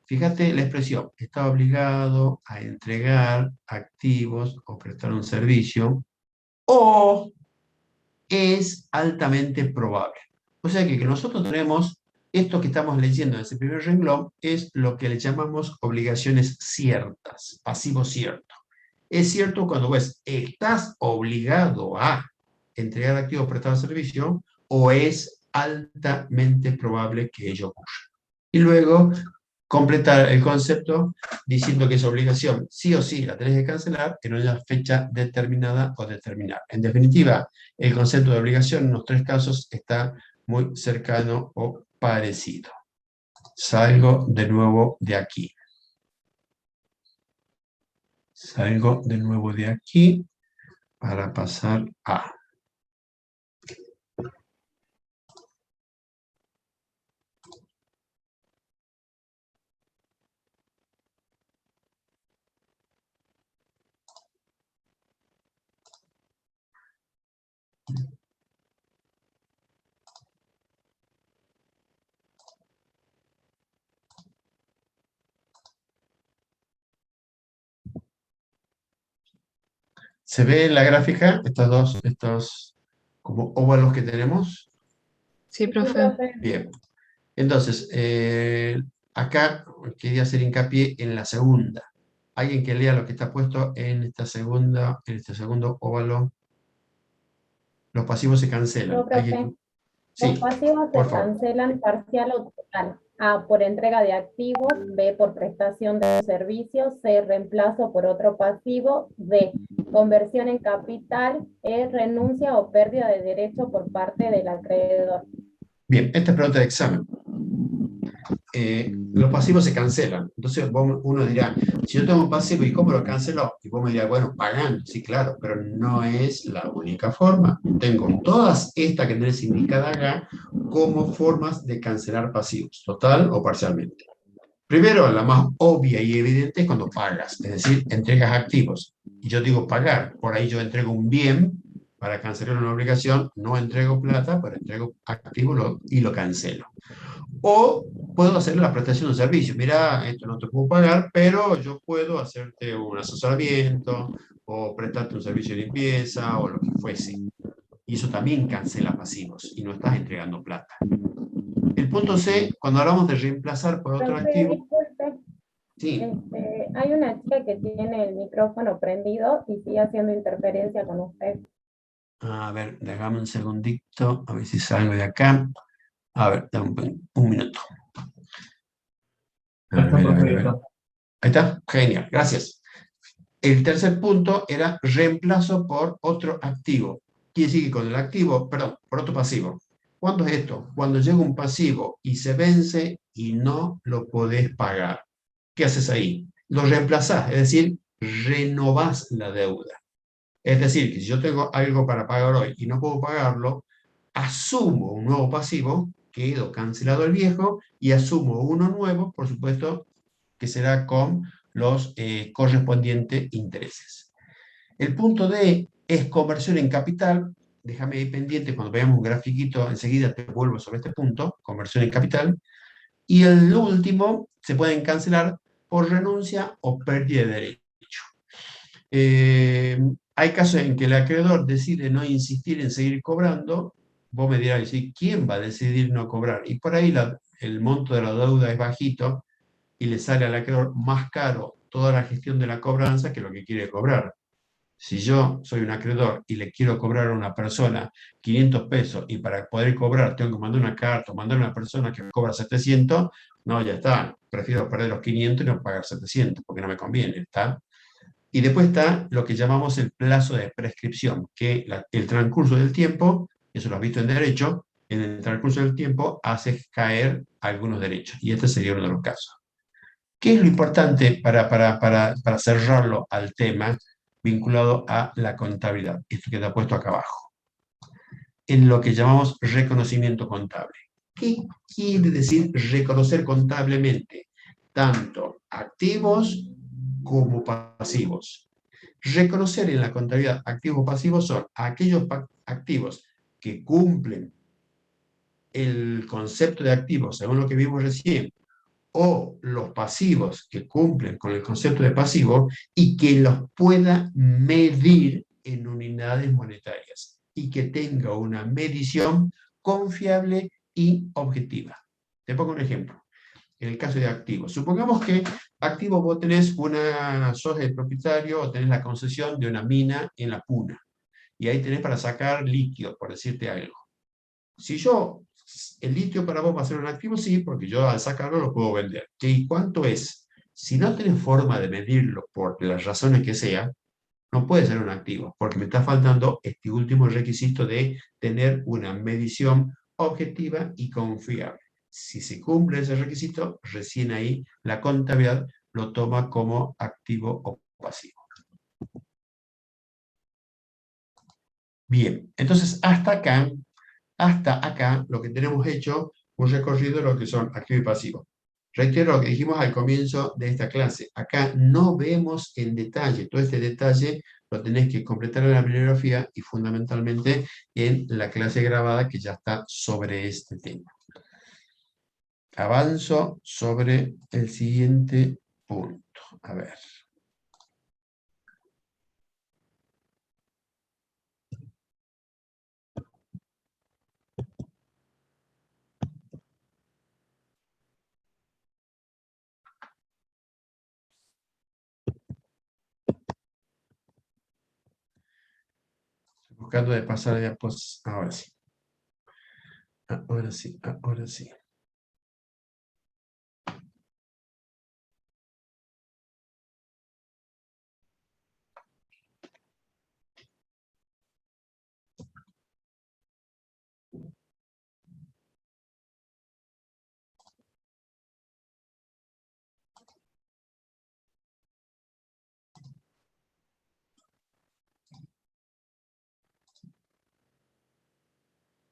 Fíjate la expresión, está obligado a entregar activos o prestar un servicio, o es altamente probable. O sea que nosotros tenemos esto que estamos leyendo en ese primer renglón, es lo que le llamamos obligaciones ciertas, pasivo cierto. Es cierto cuando ves, estás obligado a entregar activos o prestar servicio, o es altamente probable que ello ocurra. Y luego completar el concepto diciendo que esa obligación sí o sí la tenés que cancelar en una fecha determinada o determinar. En definitiva, el concepto de obligación en los tres casos está muy cercano o parecido. Salgo de nuevo de aquí. Salgo de nuevo de aquí para pasar a... ¿Se ve en la gráfica estos como óvalos que tenemos? Sí, profe. Bien. Entonces, acá quería hacer hincapié en la segunda. Alguien que lea lo que está puesto en este segundo óvalo. Los pasivos se cancelan. No, profe. Sí, Los pasivos se cancelan parcial o total. A, por entrega de activos. B, por prestación de servicios. C, reemplazo por otro pasivo. D, conversión en capital. E, renuncia o pérdida de derecho por parte del acreedor. Bien, esta es pregunta de examen. Los pasivos se cancelan. Entonces uno dirá, si yo tengo un pasivo, ¿y cómo lo cancelo? Y vos me dirás, bueno, pagando. Sí, claro, pero no es la única forma. Tengo todas estas que tenés indicadas acá como formas de cancelar pasivos, total o parcialmente. Primero, la más obvia y evidente es cuando pagas, es decir, entregas activos. Y yo digo pagar, por ahí yo entrego un bien para cancelar una obligación, no entrego plata, pero entrego activo y lo cancelo. O puedo hacerle la prestación de un servicio. Mira, esto no te puedo pagar, pero yo puedo hacerte un asesoramiento o prestarte un servicio de limpieza o lo que fuese. Y eso también cancela pasivos y no estás entregando plata. El punto C, cuando hablamos de reemplazar por otro activo... Disculpe. Sí. Hay una chica que tiene el micrófono prendido y sigue haciendo interferencia con usted. A ver, déjame un segundito, a ver si salgo de acá. A ver, dame un minuto. A ver. Ahí está, genial, gracias. El tercer punto era reemplazo por otro activo. Quiere decir que con el activo, perdón, por otro pasivo. ¿Cuándo es esto? Cuando llega un pasivo y se vence y no lo podés pagar. ¿Qué haces ahí? Lo reemplazás, es decir, renovás la deuda. Es decir, que si yo tengo algo para pagar hoy y no puedo pagarlo, asumo un nuevo pasivo, quedo cancelado el viejo y asumo uno nuevo, por supuesto, que será con los correspondientes intereses. El punto D es conversión en capital. Déjame ahí pendiente, cuando veamos un grafiquito, enseguida te vuelvo sobre este punto, conversión en capital. Y el último se pueden cancelar por renuncia o pérdida de derecho. Hay casos en que el acreedor decide no insistir en seguir cobrando. Vos me dirás, ¿quién va a decidir no cobrar? Y por ahí el monto de la deuda es bajito y le sale al acreedor más caro toda la gestión de la cobranza que lo que quiere cobrar. Si yo soy un acreedor y le quiero cobrar a una persona 500 pesos y para poder cobrar tengo que mandar una carta o mandar a una persona que me cobra 700, no, ya está. Prefiero perder los 500 y no pagar 700 porque no me conviene, ¿está? Y después está lo que llamamos el plazo de prescripción, que el transcurso del tiempo, eso lo has visto en derecho, en el transcurso del tiempo haces caer algunos derechos. Y este sería uno de los casos. ¿Qué es lo importante para cerrarlo al tema vinculado a la contabilidad? Esto que está puesto acá abajo. En lo que llamamos reconocimiento contable. ¿Qué quiere decir reconocer contablemente? Tanto activos como pasivos. Reconocer en la contabilidad activos o pasivos son aquellos activos que cumplen el concepto de activos, según lo que vimos recién, o los pasivos que cumplen con el concepto de pasivo y que los pueda medir en unidades monetarias y que tenga una medición confiable y objetiva. Te pongo un ejemplo. En el caso de activos. Supongamos que activo vos tenés una soja de propietario o tenés la concesión de una mina en la Puna. Y ahí tenés para sacar litio, por decirte algo. Si el litio para vos va a ser un activo, sí, porque yo al sacarlo lo puedo vender. ¿Y cuánto es? Si no tenés forma de medirlo por las razones que sea, no puede ser un activo, porque me está faltando este último requisito de tener una medición objetiva y confiable. Si se cumple ese requisito, recién ahí la contabilidad lo toma como activo o pasivo. Bien, entonces hasta acá lo que tenemos hecho un recorrido de lo que son activo y pasivo. Reitero lo que dijimos al comienzo de esta clase. Acá no vemos en detalle, todo este detalle lo tenés que completar en la bibliografía y fundamentalmente en la clase grabada que ya está sobre este tema. Avanzo sobre el siguiente punto. A ver. Buscando de pasar a diapositiva. Ahora sí. Ahora sí, ahora sí.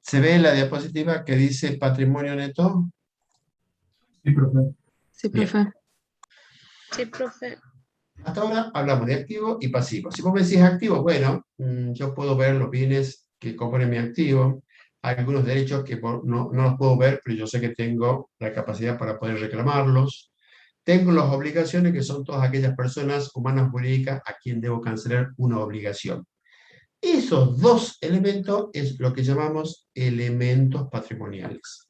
¿Se ve la diapositiva que dice patrimonio neto? Sí, profe. Sí, profe. Sí, profe. Hasta ahora hablamos de activo y pasivo. Si vos me decís activo, bueno, yo puedo ver los bienes que componen mi activo, hay algunos derechos que no los puedo ver, pero yo sé que tengo la capacidad para poder reclamarlos. Tengo las obligaciones, que son todas aquellas personas humanas jurídicas a quien debo cancelar una obligación. Esos dos elementos es lo que llamamos elementos patrimoniales.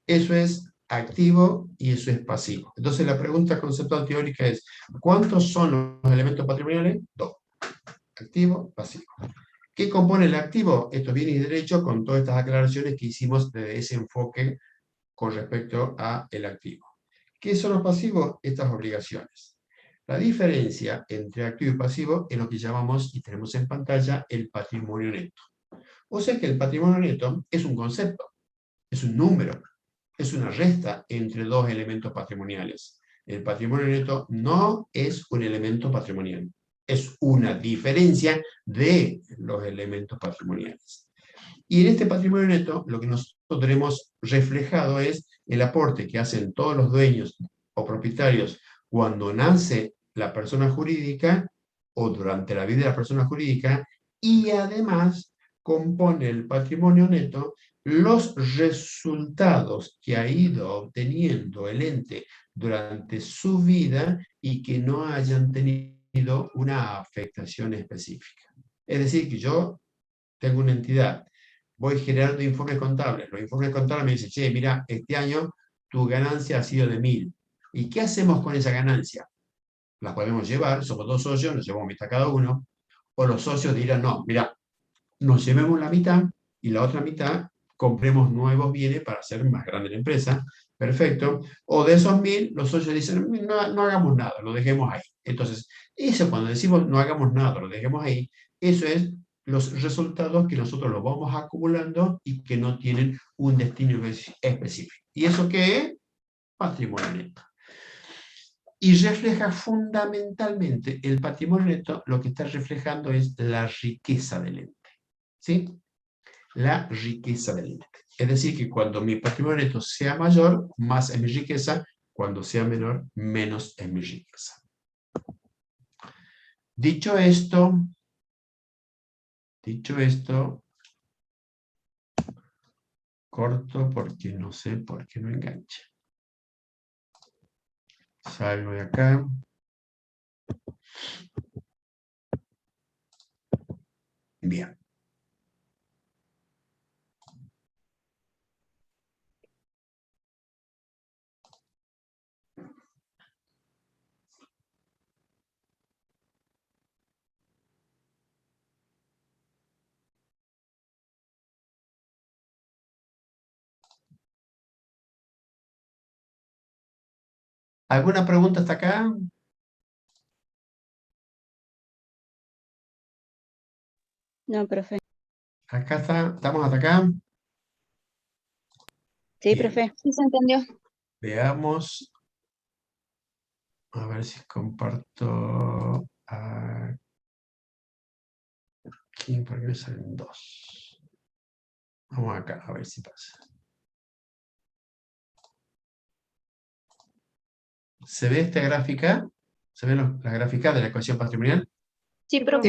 Eso es activo y eso es pasivo. Entonces la pregunta conceptual teórica es, ¿cuántos son los elementos patrimoniales? Dos. Activo, pasivo. ¿Qué compone el activo? Estos bienes y derechos con todas estas aclaraciones que hicimos desde ese enfoque con respecto al activo. ¿Qué son los pasivos? Estas obligaciones. La diferencia entre activo y pasivo es lo que llamamos, y tenemos en pantalla, el patrimonio neto. O sea que el patrimonio neto es un concepto, es un número, es una resta entre dos elementos patrimoniales. El patrimonio neto no es un elemento patrimonial, es una diferencia de los elementos patrimoniales. Y en este patrimonio neto, lo que nosotros tenemos reflejado es el aporte que hacen todos los dueños o propietarios cuando nace la persona jurídica o durante la vida de la persona jurídica, y además compone el patrimonio neto los resultados que ha ido obteniendo el ente durante su vida y que no hayan tenido una afectación específica. Es decir, que yo tengo una entidad, voy generando informes contables, los informes contables me dicen, che, mira, este año tu ganancia ha sido de 1000. ¿Y qué hacemos con esa ganancia? La podemos llevar, somos dos socios, nos llevamos mitad cada uno, o los socios dirán, no, mira, nos llevemos la mitad y la otra mitad compremos nuevos bienes para hacer más grande la empresa, perfecto, o de esos 1000, los socios dicen, no hagamos nada, lo dejemos ahí. Entonces, eso cuando decimos no hagamos nada, lo dejemos ahí, eso es los resultados que nosotros los vamos acumulando y que no tienen un destino específico. ¿Y eso qué es? Patrimonio neto. Y refleja fundamentalmente el patrimonio neto, lo que está reflejando es la riqueza del ente. ¿Sí? La riqueza del ente. Es decir, que cuando mi patrimonio neto sea mayor, más es mi riqueza, cuando sea menor, menos es mi riqueza. Dicho esto, corto porque no sé por qué no engancha. Salgo de acá. Bien. ¿Alguna pregunta hasta acá? No, profe. Acá está, ¿estamos hasta acá? Sí, Bien. profe. Sí, se entendió. Veamos. A ver si comparto aquí, porque me salen dos. Vamos acá, a ver si pasa. ¿Se ve esta gráfica? ¿Se ven las gráficas de la ecuación patrimonial? Sí, profe.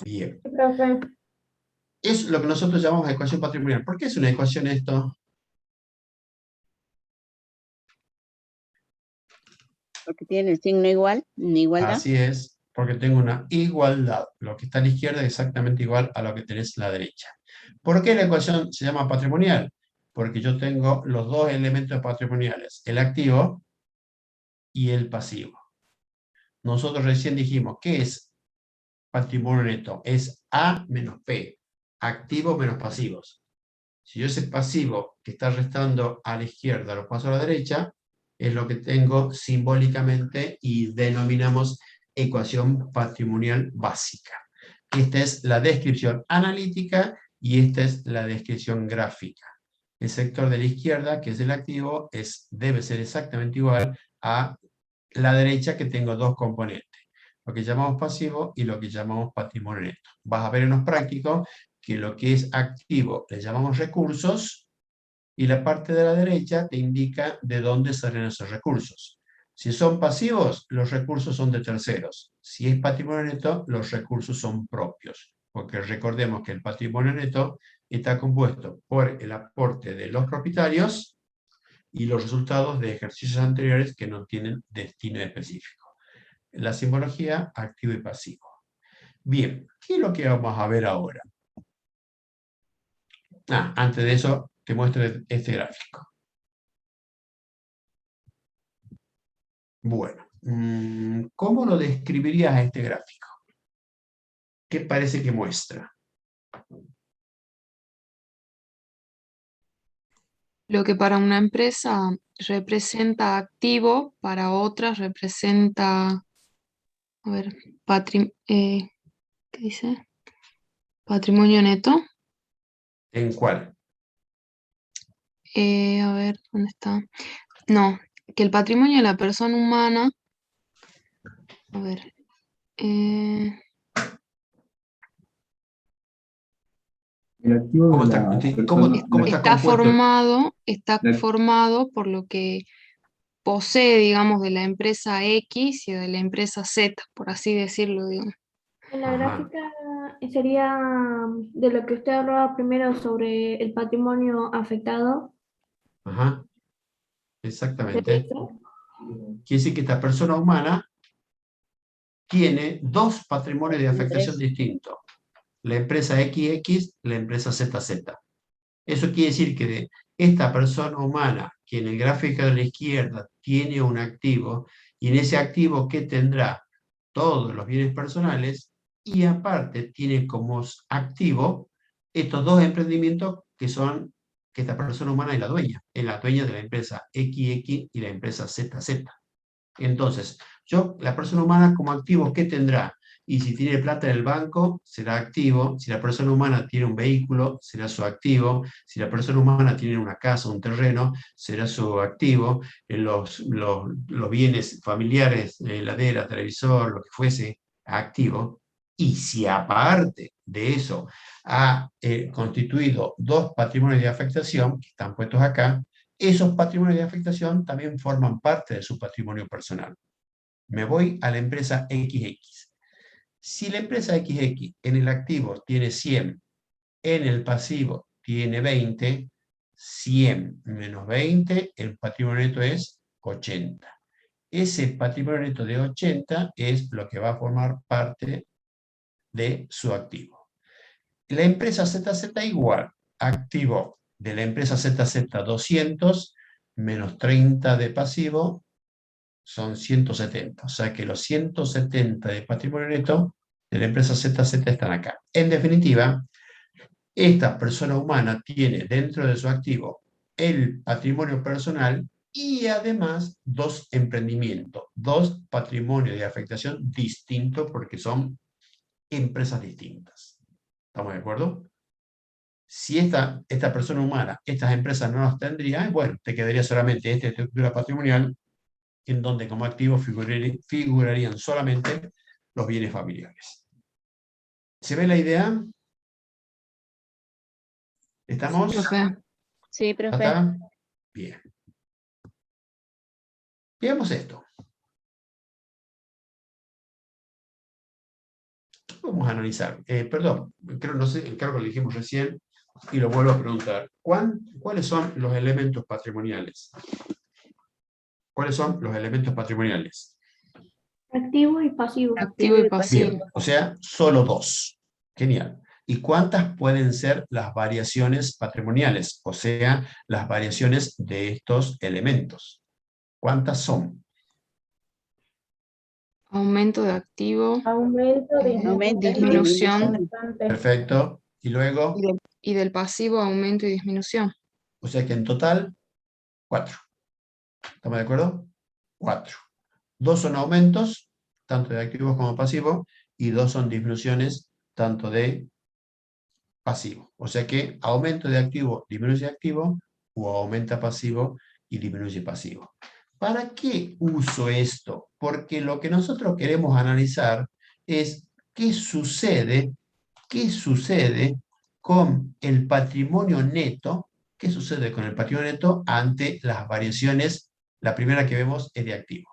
Bien. Sí, profe. Es lo que nosotros llamamos ecuación patrimonial. ¿Por qué es una ecuación esto? Porque tiene el signo igual, una igualdad. Así es, porque tengo una igualdad. Lo que está a la izquierda es exactamente igual a lo que tenés a la derecha. ¿Por qué la ecuación se llama patrimonial? Porque yo tengo los dos elementos patrimoniales, el activo y el pasivo. Nosotros recién dijimos, ¿qué es patrimonio neto? Es A menos P, activos menos pasivos. Si yo ese pasivo que está restando a la izquierda lo paso a la derecha, es lo que tengo simbólicamente y denominamos ecuación patrimonial básica. Esta es la descripción analítica y esta es la descripción gráfica. El sector de la izquierda, que es el activo, debe ser exactamente igual a la derecha, que tengo dos componentes, lo que llamamos pasivo y lo que llamamos patrimonio neto. Vas a ver en los prácticos que lo que es activo le llamamos recursos, y la parte de la derecha te indica de dónde salen esos recursos. Si son pasivos, los recursos son de terceros. Si es patrimonio neto, los recursos son propios, porque recordemos que el patrimonio neto está compuesto por el aporte de los propietarios y los resultados de ejercicios anteriores que no tienen destino específico. La simbología, activo y pasivo. Bien, ¿qué es lo que vamos a ver ahora? Antes de eso, te muestro este gráfico. Bueno, ¿cómo lo describirías a este gráfico? ¿Qué parece que muestra? Lo que para una empresa representa activo, para otras representa, a ver, ¿qué dice? Patrimonio neto. ¿En cuál? A ver, ¿dónde está? No, que el patrimonio de la persona humana, a ver, El activo ¿Cómo de está, la cómo persona está compuesto? está formado por lo que posee, digamos, de la empresa X y de la empresa Z, por así decirlo, digamos. En la gráfica sería de lo que usted hablaba primero sobre el patrimonio afectado. Ajá, exactamente. Quiere decir que esta persona humana tiene dos patrimonios de afectación distintos. La empresa XX, la empresa ZZ. Eso quiere decir que de esta persona humana, que en el gráfico de la izquierda tiene un activo, y en ese activo, ¿qué tendrá? Todos los bienes personales, y aparte tiene como activo estos dos emprendimientos que esta persona humana es la dueña de la empresa XX y la empresa ZZ. Entonces, la persona humana como activo, ¿qué tendrá? Y si tiene plata en el banco, será activo. Si la persona humana tiene un vehículo, será su activo. Si la persona humana tiene una casa, un terreno, será su activo. Los bienes familiares, heladera, televisor, lo que fuese, activo. Y si aparte de eso ha constituido 2 patrimonios de afectación, que están puestos acá, esos patrimonios de afectación también forman parte de su patrimonio personal. Me voy a la empresa XX. Si la empresa XX en el activo tiene 100, en el pasivo tiene 20, 100 menos 20, el patrimonio neto es 80. Ese patrimonio neto de 80 es lo que va a formar parte de su activo. La empresa ZZ igual, activo de la empresa ZZ 200 menos 30 de pasivo son 170. O sea que los 170 de patrimonio neto de la empresa ZZ están acá. En definitiva, esta persona humana tiene dentro de su activo el patrimonio personal y además 2 emprendimientos, 2 patrimonios de afectación distintos porque son empresas distintas. ¿Estamos de acuerdo? Si esta persona humana, estas empresas no las tendría, bueno, te quedaría solamente esta estructura patrimonial en donde como activos figurarían solamente los bienes familiares. ¿Se ve la idea? ¿Estamos? Sí, profe. Sí, profe. ¿Está? Bien. Veamos esto. Vamos a analizar. Perdón, creo que lo dijimos recién y lo vuelvo a preguntar. ¿Cuáles son los elementos patrimoniales? ¿Cuáles son los elementos patrimoniales? Activo y pasivo. Activo y pasivo. Bien, o sea, solo 2. Genial. ¿Y cuántas pueden ser las variaciones patrimoniales? O sea, las variaciones de estos elementos. ¿Cuántas son? Aumento de activo. Aumento, disminución. Perfecto. ¿Y luego? Y del pasivo, aumento y disminución. O sea que en total, 4. ¿Estamos de acuerdo? 4. 2 son aumentos, tanto de activos como pasivos, y 2 son disminuciones, tanto de pasivo. O sea que aumento de activo, disminuye activo, o aumenta pasivo y disminuye pasivo. ¿Para qué uso esto? Porque lo que nosotros queremos analizar es qué sucede con el patrimonio neto, ante las variaciones. La primera que vemos es de activo.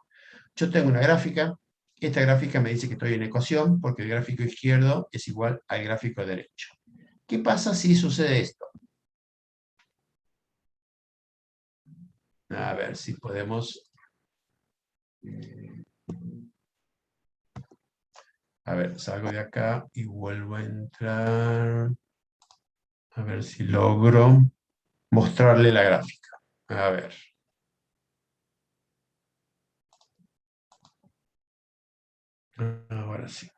Yo tengo una gráfica, esta gráfica me dice que estoy en ecuación porque el gráfico izquierdo es igual al gráfico derecho. ¿Qué pasa si sucede esto? A ver si podemos... A ver, salgo de acá y vuelvo a entrar. A ver si logro mostrarle la gráfica. A ver. Ahora sí.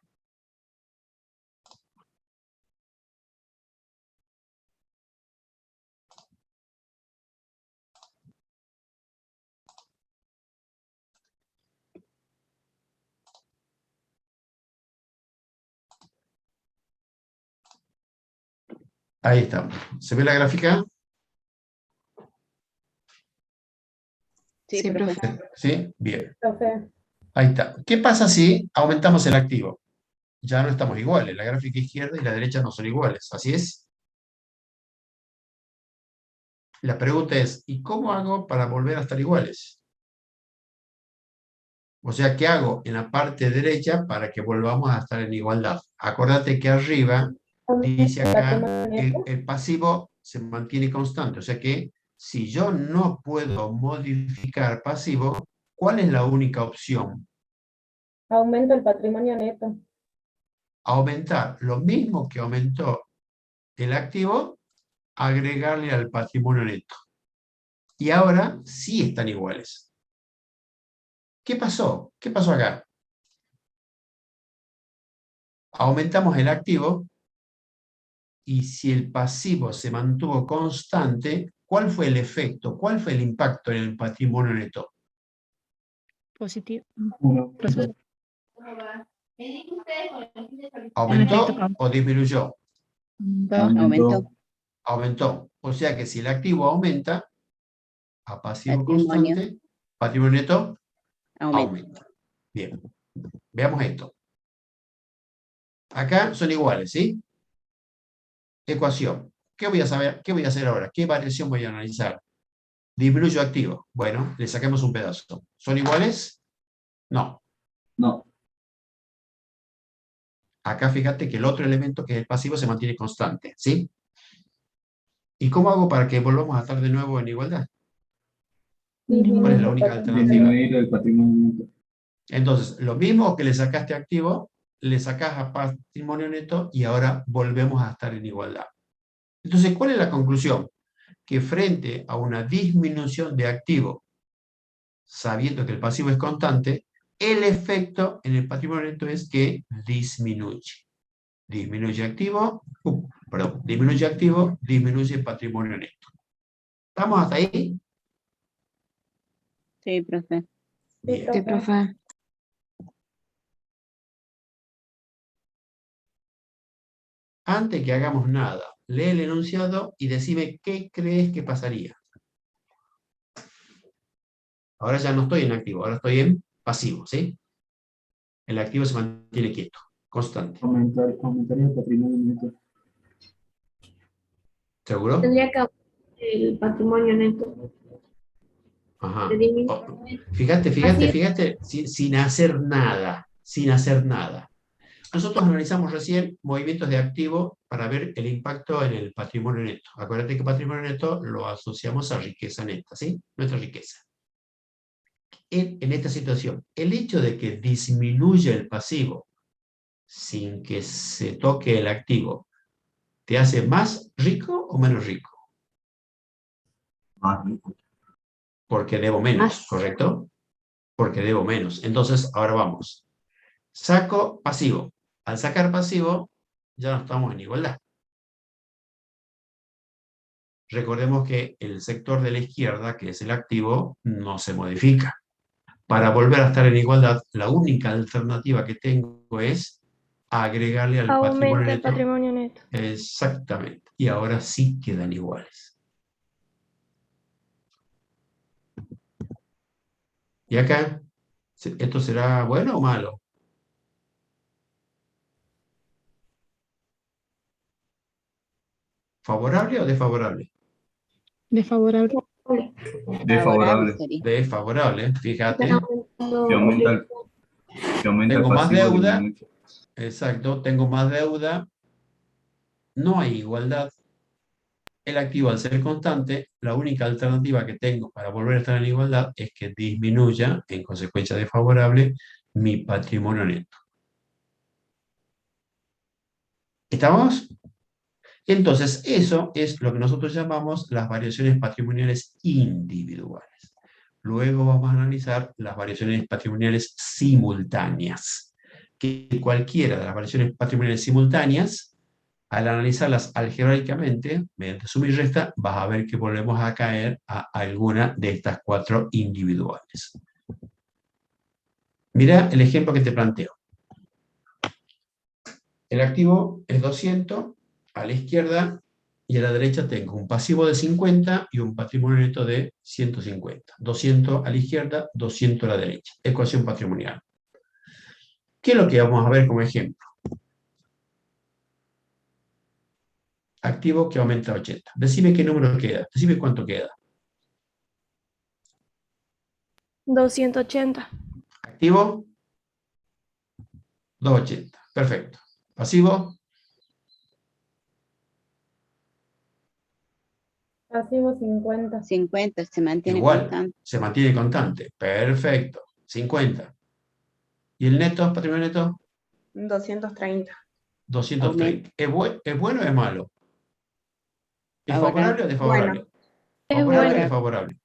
Ahí estamos. ¿Se ve la gráfica? Sí, profe. ¿Sí? Bien. Profe. Ahí está. ¿Qué pasa si aumentamos el activo? Ya no estamos iguales. La gráfica izquierda y la derecha no son iguales. ¿Así es? La pregunta es, ¿y cómo hago para volver a estar iguales? O sea, ¿qué hago en la parte derecha para que volvamos a estar en igualdad? Acuérdate que arriba dice acá, el pasivo se mantiene constante. O sea que si yo no puedo modificar pasivo, ¿cuál es la única opción? Aumento el patrimonio neto. Aumentar lo mismo que aumentó el activo, agregarle al patrimonio neto. Y ahora sí están iguales. ¿Qué pasó? ¿Qué pasó acá? Aumentamos el activo y si el pasivo se mantuvo constante, ¿cuál fue el efecto? ¿Cuál fue el impacto en el patrimonio neto? Positivo. ¿Aumentó o disminuyó? Aumentó. Aumentó. O sea que si el activo aumenta, a pasivo Patrimonio. constante, patrimonio neto Aumenta. aumenta. Bien, veamos esto. Acá son iguales, ¿sí? Ecuación. ¿Qué voy a saber? ¿Qué voy a hacer ahora? ¿Qué variación voy a analizar? Disminuyo activo. Bueno, le saquemos un pedazo. ¿Son iguales? No. No. Acá fíjate que el otro elemento, que es el pasivo, se mantiene constante, ¿sí? ¿Y cómo hago para que volvamos a estar de nuevo en igualdad? ¿Cuál es la única alternativa? Disminuir el patrimonio neto. Entonces, lo mismo que le sacaste a activo, le sacás a patrimonio neto y ahora volvemos a estar en igualdad. Entonces, ¿cuál es la conclusión? Que frente a una disminución de activo, sabiendo que el pasivo es constante, el efecto en el patrimonio neto es que disminuye. Disminuye activo, disminuye activo, disminuye patrimonio neto. ¿Estamos hasta ahí? Sí, profe. Bien. Sí, profe. Antes que hagamos nada, lee el enunciado y decime qué crees que pasaría. Ahora ya no estoy en activo, ahora estoy en pasivo, ¿sí? El activo se mantiene quieto, constante. Aumentaría el patrimonio neto. ¿Seguro? Tendría que aumentar el patrimonio neto. Ajá. Se disminuye. Fíjate, sin hacer nada, sin hacer nada. Nosotros analizamos recién movimientos de activo para ver el impacto en el patrimonio neto. Acuérdate que patrimonio neto lo asociamos a riqueza neta, ¿sí? Nuestra riqueza. En esta situación, el hecho de que disminuya el pasivo sin que se toque el activo, ¿te hace más rico o menos rico? Más rico. Porque debo menos, ¿correcto? Porque debo menos. Entonces, ahora vamos. Saco pasivo. Al sacar pasivo, ya no estamos en igualdad. Recordemos que el sector de la izquierda, que es el activo, no se modifica. Para volver a estar en igualdad, la única alternativa que tengo es agregarle al patrimonio Aumenta el neto. patrimonio neto. Exactamente. Y ahora sí quedan iguales. ¿Y acá? ¿Esto será bueno o malo? ¿Favorable o desfavorable? Desfavorable. Desfavorable. Desfavorable, fíjate. Que aumenta el Tengo más pasivo, deuda. disminuye. Exacto, tengo más deuda. No hay igualdad. El activo, al ser constante, la única alternativa que tengo para volver a estar en igualdad es que disminuya, en consecuencia desfavorable, mi patrimonio neto. ¿Estamos? Entonces, eso es lo que nosotros llamamos las variaciones patrimoniales individuales. Luego vamos a analizar las variaciones patrimoniales simultáneas. Que cualquiera de las variaciones patrimoniales simultáneas, al analizarlas algebraicamente, mediante suma y resta, vas a ver que volvemos a caer a alguna de estas cuatro individuales. Mira el ejemplo que te planteo. El activo es 200, a la izquierda y a la derecha tengo un pasivo de 50 y un patrimonio neto de 150. 200 a la izquierda, 200 a la derecha. Ecuación patrimonial. ¿Qué es lo que vamos a ver como ejemplo? Activo que aumenta a 80. Decime qué número queda. Decime cuánto queda. 280. Activo, 280. Perfecto. Pasivo, Pasivo 50. 50, se mantiene igual. constante. Se mantiene constante. Perfecto. 50. ¿Y el neto, patrimonio neto? 230. 230. ¿Es bueno o es malo? ¿Es Favorable. favorable o desfavorable? Bueno. Es ¿Favorable o bueno. desfavorable?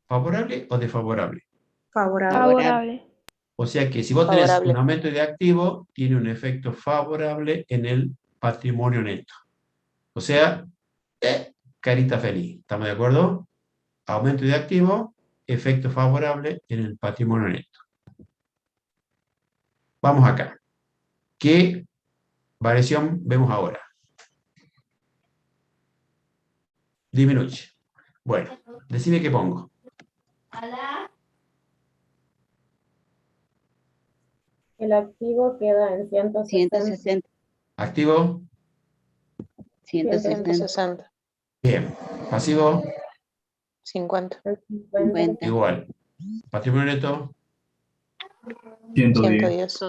¿Favorable o desfavorable? Favorable. Favorable. O sea que si vos tenés Favorable. un aumento de activo, tiene un efecto favorable en el patrimonio neto. O sea, carita feliz. ¿Estamos de acuerdo? Aumento de activo, efecto favorable en el patrimonio neto. Vamos acá. ¿Qué variación vemos ahora? Disminuye. Bueno, decime qué pongo. El activo queda en 160. Activo. 160. Bien. Pasivo. 50. Igual. Patrimonio neto. 110.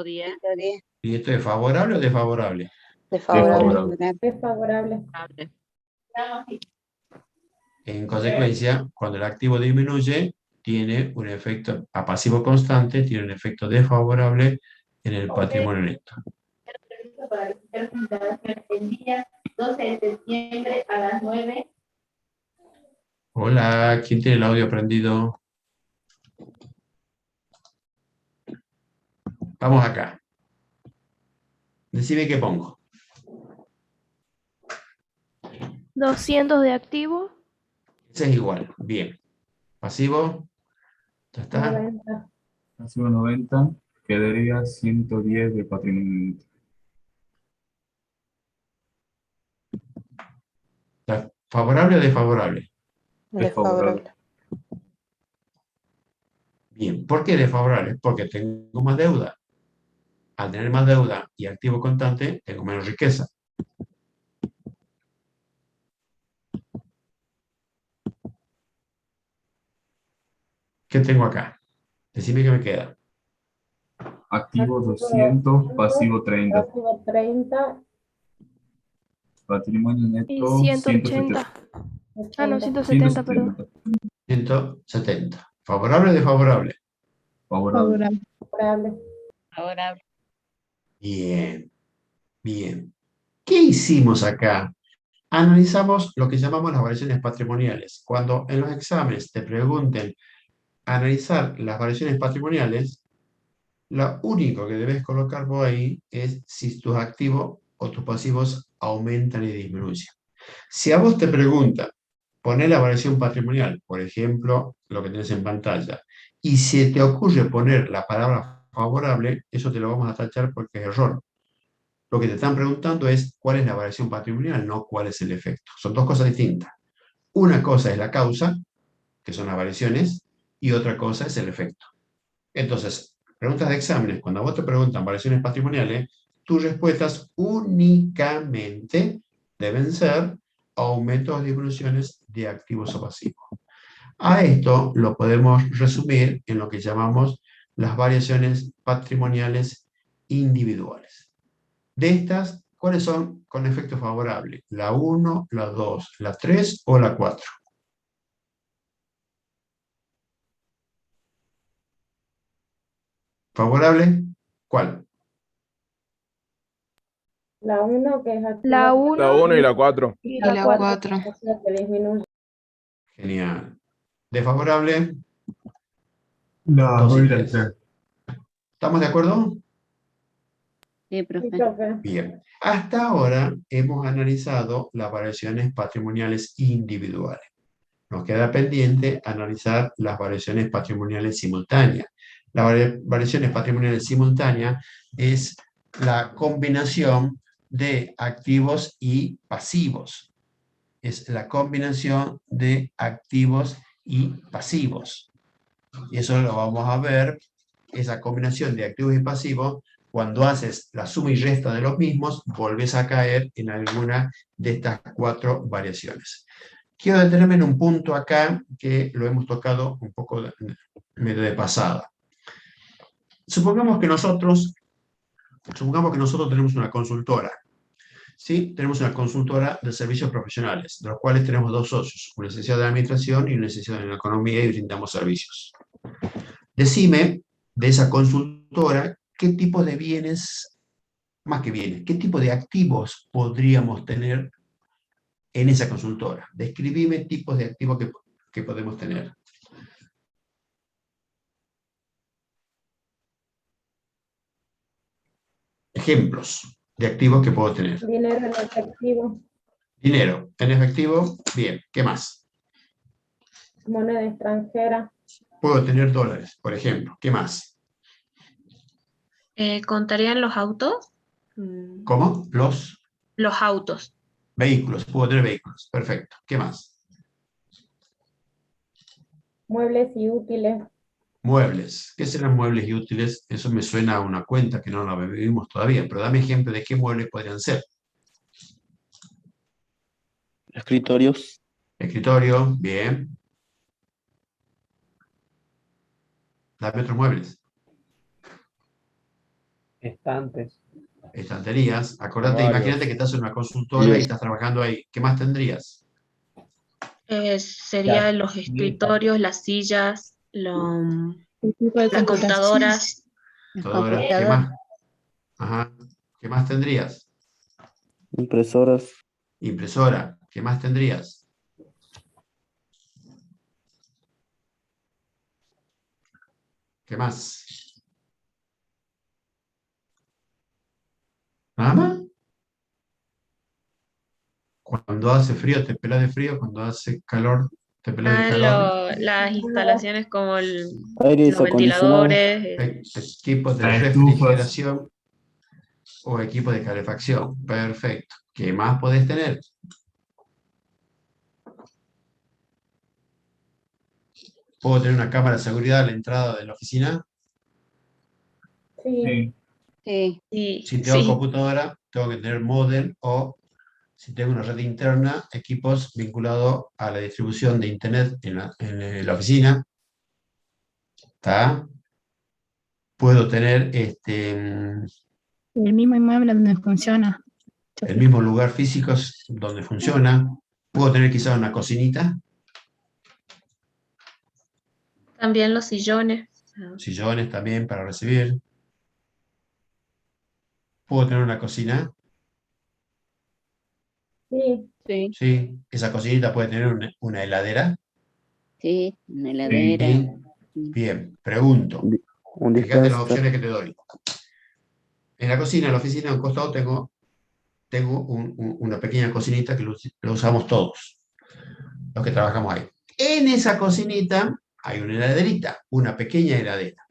¿Y esto es favorable o desfavorable? Desfavorable. Desfavorable. En consecuencia, cuando el activo disminuye, tiene un efecto a pasivo constante, tiene un efecto desfavorable en el patrimonio neto. Para visitar su instalación el día 12 de septiembre a las 9. Hola, ¿quién tiene el audio prendido? Vamos acá. Decime qué pongo. 200 de activo. Ese es igual. Bien. Pasivo. Ya está. 90. Pasivo 90, quedaría 110 de patrimonio neto. ¿Favorable o desfavorable? Desfavorable. Bien. ¿Por qué desfavorable? Porque tengo más deuda. Al tener más deuda y activo constante, tengo menos riqueza. ¿Qué tengo acá? Decime qué me queda. Activo 200, pasivo 30. Pasivo 30. Patrimonio neto Y 180. 170. Ah, no, 170, 170. perdón. 170. ¿Favorable o desfavorable? Favorable. Favorable. Bien. Bien. ¿Qué hicimos acá? Analizamos lo que llamamos las variaciones patrimoniales. Cuando en los exámenes te pregunten analizar las variaciones patrimoniales, lo único que debes colocar vos ahí es si tus activos o tus pasivos aumentan y disminuyen. Si a vos te preguntan, poner la variación patrimonial, por ejemplo, lo que tienes en pantalla, y si te ocurre poner la palabra favorable, eso te lo vamos a tachar porque es error. Lo que te están preguntando es cuál es la variación patrimonial, no cuál es el efecto. Son dos cosas distintas. Una cosa es la causa, que son las variaciones, y otra cosa es el efecto. Entonces, preguntas de exámenes, cuando a vos te preguntan variaciones patrimoniales, tus respuestas únicamente deben ser aumentos o disminuciones de activos o pasivos. A esto lo podemos resumir en lo que llamamos las variaciones patrimoniales individuales. De estas, ¿cuáles son con efecto favorable? ¿La 1, la 2, la 3 o la 4? ¿Favorable? ¿Cuál? La 1 que es activo. La 1. La 1 y la 4. Y la 4. O sea que disminuye. Genial. ¿Desfavorable? La 2 y 2 y la 3. 3. ¿Estamos de acuerdo? Sí, Sí, profe. profe. Bien. Hasta ahora hemos analizado las variaciones patrimoniales individuales. Nos queda pendiente analizar las variaciones patrimoniales simultáneas. Las variaciones patrimoniales simultáneas es la combinación de activos y pasivos. Es la combinación de activos y pasivos. Y eso lo vamos a ver, esa combinación de activos y pasivos, cuando haces la suma y resta de los mismos, volvés a caer en alguna de estas 4 variaciones. Quiero detenerme en un punto acá que lo hemos tocado un poco medio de pasada. Supongamos que nosotros tenemos una consultora. ¿Sí? Tenemos una consultora de servicios profesionales, de los cuales tenemos 2 socios, un licenciado en administración y un licenciado en economía, y brindamos servicios. Decime, de esa consultora, qué tipo de bienes, más que bienes, qué tipo de activos podríamos tener en esa consultora. Describime tipos de activos que podemos tener. Ejemplos de activos que puedo tener. Dinero en efectivo. Dinero en efectivo, bien. ¿Qué más? Moneda extranjera. Puedo tener dólares, por ejemplo. ¿Qué más? ¿Contarían los autos? ¿Cómo? Los autos. Vehículos, puedo tener vehículos. Perfecto. ¿Qué más? Muebles y útiles. Muebles. ¿Qué serán muebles y útiles? Eso me suena a una cuenta que no la vivimos todavía, pero dame ejemplo de qué muebles podrían ser. Escritorios. Escritorio, bien. Dame otros muebles. Estantes. Estanterías. Acordate, Varios. imagínate que estás en una consultora y estás trabajando ahí. ¿Qué más tendrías? Serían los escritorios, las sillas, las computadoras. Computadoras. ¿Qué más? Ajá. ¿Qué más tendrías? Impresoras. Impresora. ¿Qué más tendrías? ¿Qué más? ¿Nada más? Cuando hace frío te pelas de frío, cuando hace calor te pelas de calor. Las instalaciones como Aires los ventiladores. Equipos de Las estufas. refrigeración o equipos de calefacción. Perfecto. ¿Qué más podés tener? ¿Puedo tener una cámara de seguridad a la entrada de la oficina? Sí. Si tengo computadora, tengo que tener módem o, si tengo una red interna, equipos vinculados a la distribución de internet en la oficina. ¿Está? Puedo tener el mismo inmueble donde funciona. el mismo lugar físico donde funciona. Puedo tener quizás una cocinita. También los sillones. Sillones también para recibir. ¿Puedo tener una cocina? Sí. Sí. ¿Esa cocinita puede tener una heladera? Sí, una heladera. Sí. Bien, pregunto. Fíjate las opciones que te doy. En la cocina, en la oficina, a un costado tengo una pequeña cocinita que lo usamos todos, los que trabajamos ahí. En esa cocinita hay una heladerita, una pequeña heladera.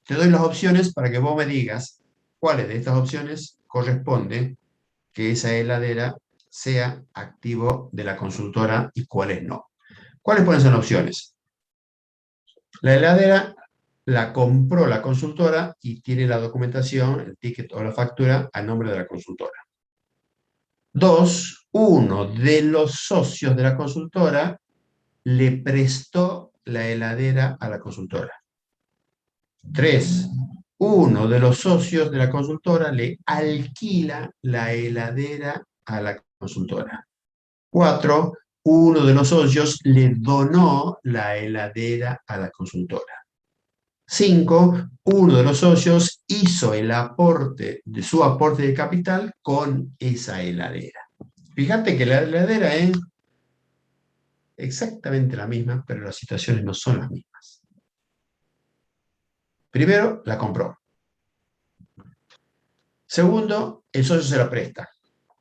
Te doy las opciones para que vos me digas cuáles de estas opciones corresponde que esa heladera sea activo de la consultora y cuáles no. ¿Cuáles pueden ser las opciones? La heladera la compró la consultora y tiene la documentación, el ticket o la factura a nombre de la consultora. 2. Uno de los socios de la consultora le prestó la heladera a la consultora. 3. Uno de los socios de la consultora le alquila la heladera a la consultora. 4. Uno de los socios le donó la heladera a la consultora. 5. Uno de los socios hizo su aporte de capital con esa heladera. Fíjate que la heladera es exactamente la misma, pero las situaciones no son las mismas. Primero, la compró. Segundo, el socio se la presta.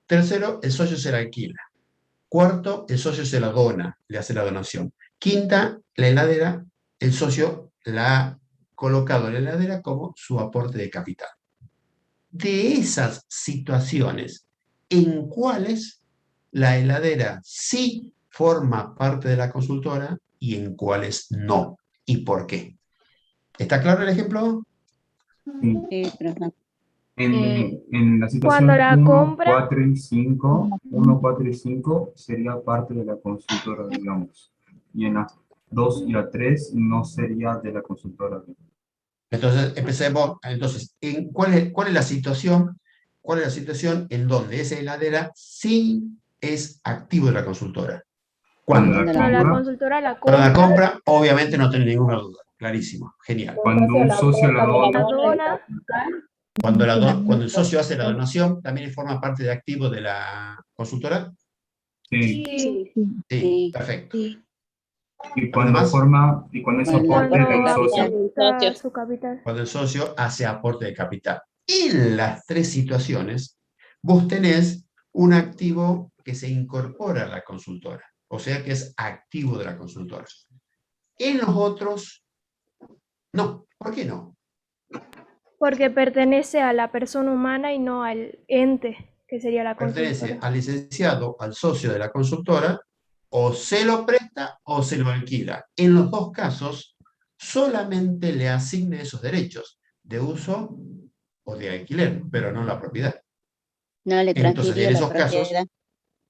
Tercero, el socio se la alquila. Cuarto, el socio se la dona, le hace la donación. Quinta, la heladera, el socio la ha colocado en la heladera como su aporte de capital. De esas situaciones, ¿en cuáles la heladera sí forma parte de la consultora y en cuáles no? ¿Y por qué? ¿Está claro el ejemplo? Sí, pero En la situación Cuando la 1, compra- 4 y 5 sería parte de la consultora, digamos. Y en la 2 y la 3 no sería de la consultora. Entonces, empecemos. Entonces, ¿cuál es la situación? ¿Cuál es la situación en donde esa heladera sí es activo de la consultora? Cuando Cuando la consultora la Cuando la compra, compra, obviamente no tiene ninguna duda. Clarísimo. Genial. Cuando un socio la la dona, dona, Cuando el socio hace la donación, ¿también forma parte de activo de la consultora? sí. Sí, perfecto. Y cuando es aporte del socio. aporta su capital. Cuando el socio hace aporte de capital. En las tres situaciones, vos tenés un activo que se incorpora a la consultora, o sea que es activo de la consultora. En los otros, no. ¿Por qué no? Porque pertenece a la persona humana y no al ente, que sería la Pertenece consultora. al licenciado, al socio de la consultora, o se lo presta o se lo alquila. En los dos casos, solamente le asigna esos derechos de uso o de alquiler, pero no la propiedad. No le Entonces, transfirió la propiedad.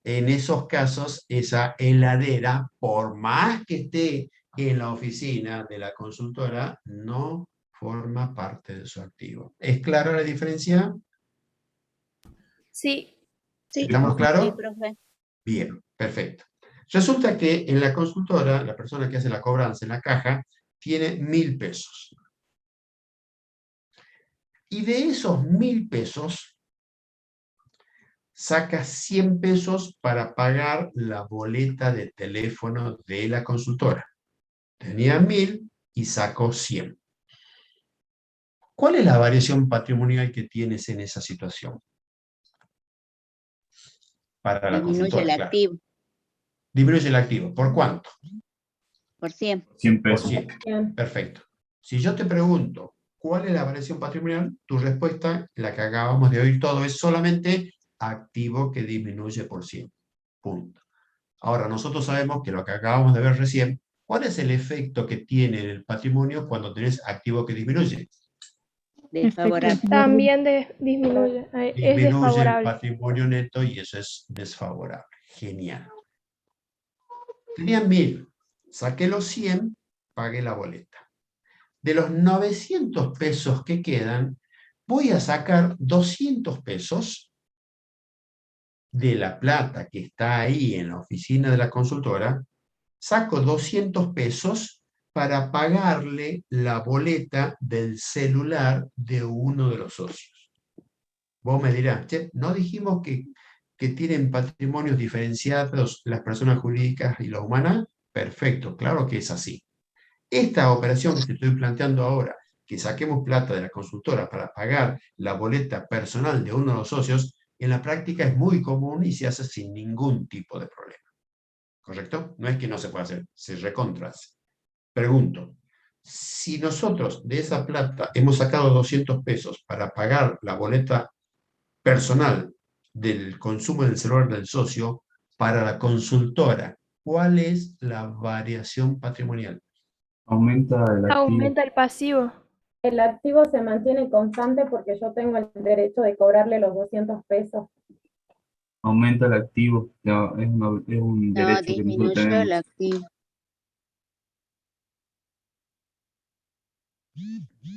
en esos casos, esa heladera, por más que esté en la oficina de la consultora, no forma parte de su activo. ¿Es clara la diferencia? Sí. ¿Estamos claros? Sí, profe. Bien, perfecto. Resulta que en la consultora, la persona que hace la cobranza en la caja, tiene 1.000 pesos. Y de esos 1.000 pesos, saca 100 pesos para pagar la boleta de teléfono de la consultora. Tenía 1.000 y sacó 100. ¿Cuál es la variación patrimonial que tienes en esa situación? Para la Disminuye consultora, el claro. activo. Disminuye el activo. ¿Por cuánto? Por 100. 100 Por pesos. 100. Perfecto. Si yo te pregunto, ¿cuál es la variación patrimonial? Tu respuesta, la que acabamos de oír todo, es solamente activo que disminuye por 100. Punto. Ahora, nosotros sabemos que lo que acabamos de ver recién, ¿cuál es el efecto que tiene en el patrimonio cuando tenés activo que disminuye? Desfavorable. También disminuye. Es Disminuye el desfavorable. patrimonio neto y eso es desfavorable. Genial. Tenía 1.000, saqué los 100, pagué la boleta. De los 900 pesos que quedan, voy a sacar 200 pesos de la plata que está ahí en la oficina de la consultora, saco 200 pesos para pagarle la boleta del celular de uno de los socios. Vos me dirás, che, ¿no dijimos que tienen patrimonios diferenciados las personas jurídicas y las humanas? Perfecto, claro que es así. Esta operación que te estoy planteando ahora, que saquemos plata de la consultora para pagar la boleta personal de uno de los socios, en la práctica es muy común y se hace sin ningún tipo de problema. ¿Correcto? No es que no se pueda hacer, se recontra hace. Pregunto, si nosotros de esa plata hemos sacado 200 pesos para pagar la boleta personal del consumo del celular del socio, para la consultora, ¿cuál es la variación patrimonial? Aumenta el activo. Aumenta el pasivo. El activo se mantiene constante porque yo tengo el derecho de cobrarle los 200 pesos. Aumenta el activo. Ya, es un derecho que nosotros Disminuyó tenemos. el activo.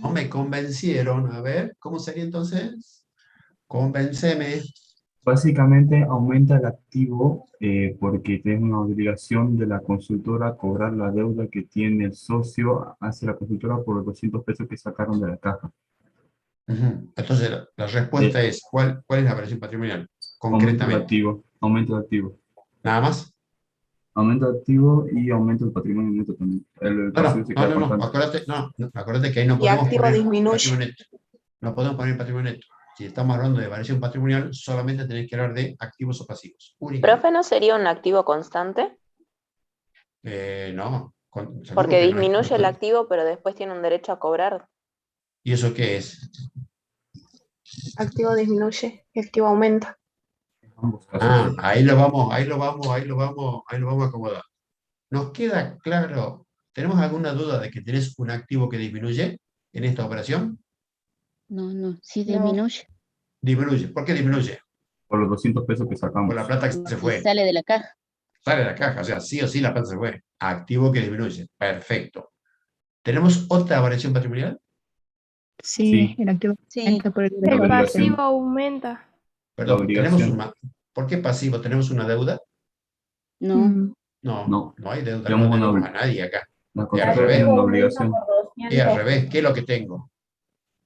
No me convencieron. A ver, ¿cómo sería entonces? Convénceme. Básicamente aumenta el activo porque es una obligación de la consultora cobrar la deuda que tiene el socio hacia la consultora por los 200 pesos que sacaron de la caja. Entonces, la respuesta es, ¿cuál es la variación patrimonial? Concretamente. Aumento de activo. ¿Nada más? Aumento de activo y aumento del patrimonio neto también. El pasivo se queda constante. Acuérdate que ahí no Y podemos activo poner disminuye. patrimonio neto. No podemos poner patrimonio neto. Si estamos hablando de variación patrimonial, solamente tenés que hablar de activos o pasivos. ¿Profe, no sería un activo constante? No. Porque disminuye el activo, pero después tiene un derecho a cobrar. ¿Y eso qué es? Activo disminuye, el activo aumenta. Ahí lo vamos a acomodar. ¿Nos queda claro? ¿Tenemos alguna duda de que tenés un activo que disminuye en esta operación? No, sí disminuye. Disminuye. ¿Por qué disminuye? Por los 200 pesos que sacamos. Por la plata que se fue. Sale de la caja. Sale de la caja, o sea, sí o sí la plata se fue. Activo que disminuye. Perfecto. ¿Tenemos otra variación patrimonial? Sí, el activo aumenta por el derecho El a pasivo aumenta. Perdón, ¿por qué pasivo? ¿Tenemos una deuda? No. No hay deuda, Tenemos no una tenemos a nadie acá. La Y al consultora revés. tiene una obligación. Y al revés, ¿qué es lo que tengo?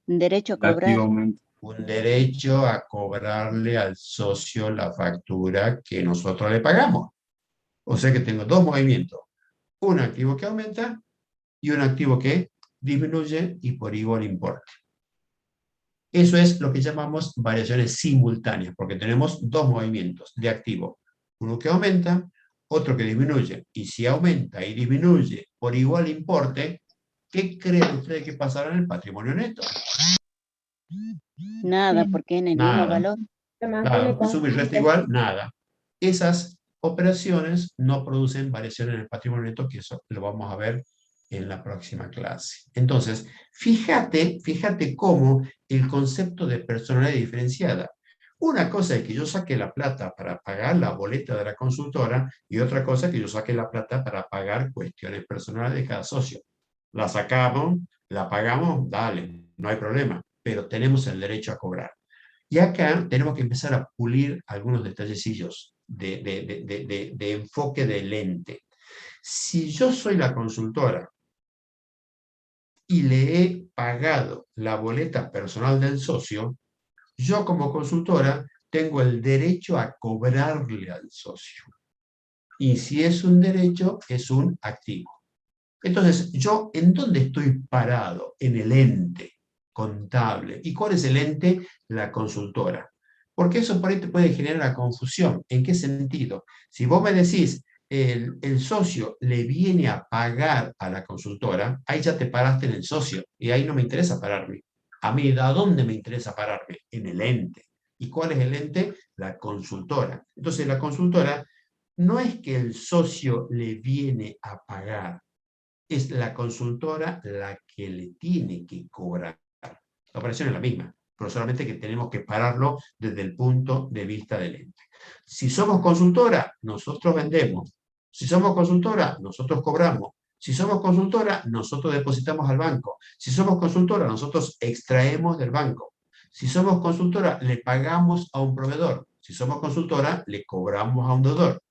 Un derecho a El cobrar. activo aumenta. Un derecho a cobrarle al socio la factura que nosotros le pagamos. O sea que tengo dos movimientos. Un activo que aumenta y un activo que disminuye y por igual importe. Eso es lo que llamamos variaciones simultáneas, porque tenemos dos movimientos de activo. Uno que aumenta, otro que disminuye. Y si aumenta y disminuye por igual importe, ¿qué creen ustedes que pasará en el patrimonio neto? Nada, porque en el mismo Nada. valor. Se mantiene Claro, suma y resta constante. igual, nada. Esas operaciones no producen variaciones en el patrimonio neto, que eso lo vamos a ver en la próxima clase. Entonces, fíjate cómo el concepto de personalidad diferenciada. Una cosa es que yo saque la plata para pagar la boleta de la consultora y otra cosa es que yo saque la plata para pagar cuestiones personales de cada socio. La sacamos, la pagamos, dale, no hay problema, pero tenemos el derecho a cobrar. Y acá tenemos que empezar a pulir algunos detallecillos de enfoque del ente. Si yo soy la consultora y le he pagado la boleta personal del socio, yo como consultora tengo el derecho a cobrarle al socio. Y si es un derecho, es un activo. Entonces, ¿yo en dónde estoy parado? En el ente contable. ¿Y cuál es el ente? La consultora. Porque eso por ahí te puede generar confusión. ¿En qué sentido? Si vos me decís, el socio le viene a pagar a la consultora, ahí ya te paraste en el socio, y ahí no me interesa pararme. A mí, ¿a dónde me interesa pararme? En el ente. ¿Y cuál es el ente? La consultora. Entonces, la consultora no es que el socio le viene a pagar, es la consultora la que le tiene que cobrar. La operación es la misma, pero solamente que tenemos que pararlo desde el punto de vista del ente. Si somos consultora, nosotros vendemos. Si somos consultora, nosotros cobramos. Si somos consultora, nosotros depositamos al banco. Si somos consultora, nosotros extraemos del banco. Si somos consultora, le pagamos a un proveedor. Si somos consultora, le cobramos a un deudor.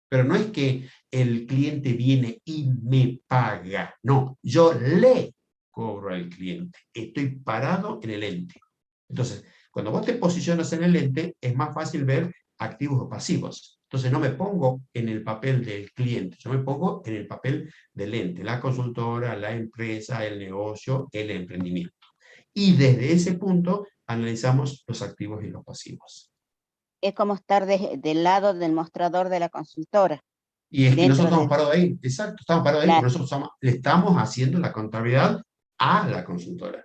Pero no es que el cliente viene y me paga. No, yo le cobro al cliente. Estoy parado en el ente. Entonces, cuando vos te posicionas en el ente, es más fácil ver activos o pasivos. Entonces, no me pongo en el papel del cliente, yo me pongo en el papel del ente, la consultora, la empresa, el negocio, el emprendimiento. Y desde ese punto analizamos los activos y los pasivos. Es como estar del lado del mostrador de la consultora. Y es que nosotros estamos parados ahí, exacto, estamos parados ahí, Claro. porque nosotros le estamos haciendo la contabilidad a la consultora.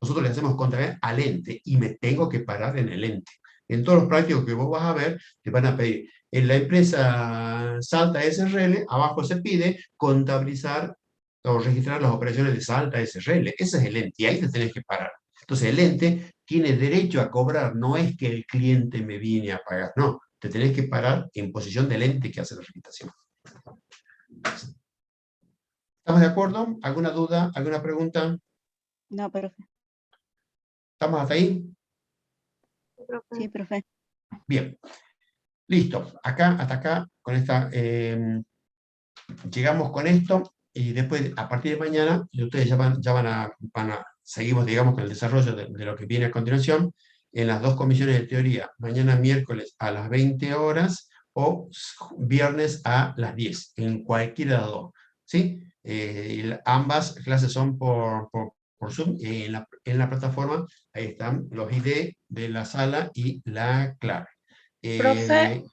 Nosotros le hacemos contabilidad al ente y me tengo que parar en el ente. En todos los prácticos que vos vas a ver, te van a pedir, en la empresa Salta SRL, abajo se pide contabilizar o registrar las operaciones de Salta SRL. Ese es el ente, y ahí te tenés que parar. Entonces el ente tiene derecho a cobrar, no es que el cliente me viene a pagar, no, te tenés que parar en posición del ente que hace la registración. ¿Estamos de acuerdo? ¿Alguna duda? ¿Alguna pregunta? No, profe. ¿Estamos hasta ahí? Sí, profe. Bien. Listo. Acá, hasta acá, con esta, llegamos con esto, y después, a partir de mañana, ustedes ya van a seguimos, digamos, con el desarrollo de lo que viene a continuación, en las dos comisiones de teoría, mañana miércoles a las 20 horas, o viernes a las 10, en cualquiera de las dos, ¿sí? Ambas clases son por Zoom, en la plataforma, ahí están los ID de la sala y la clave. Profe,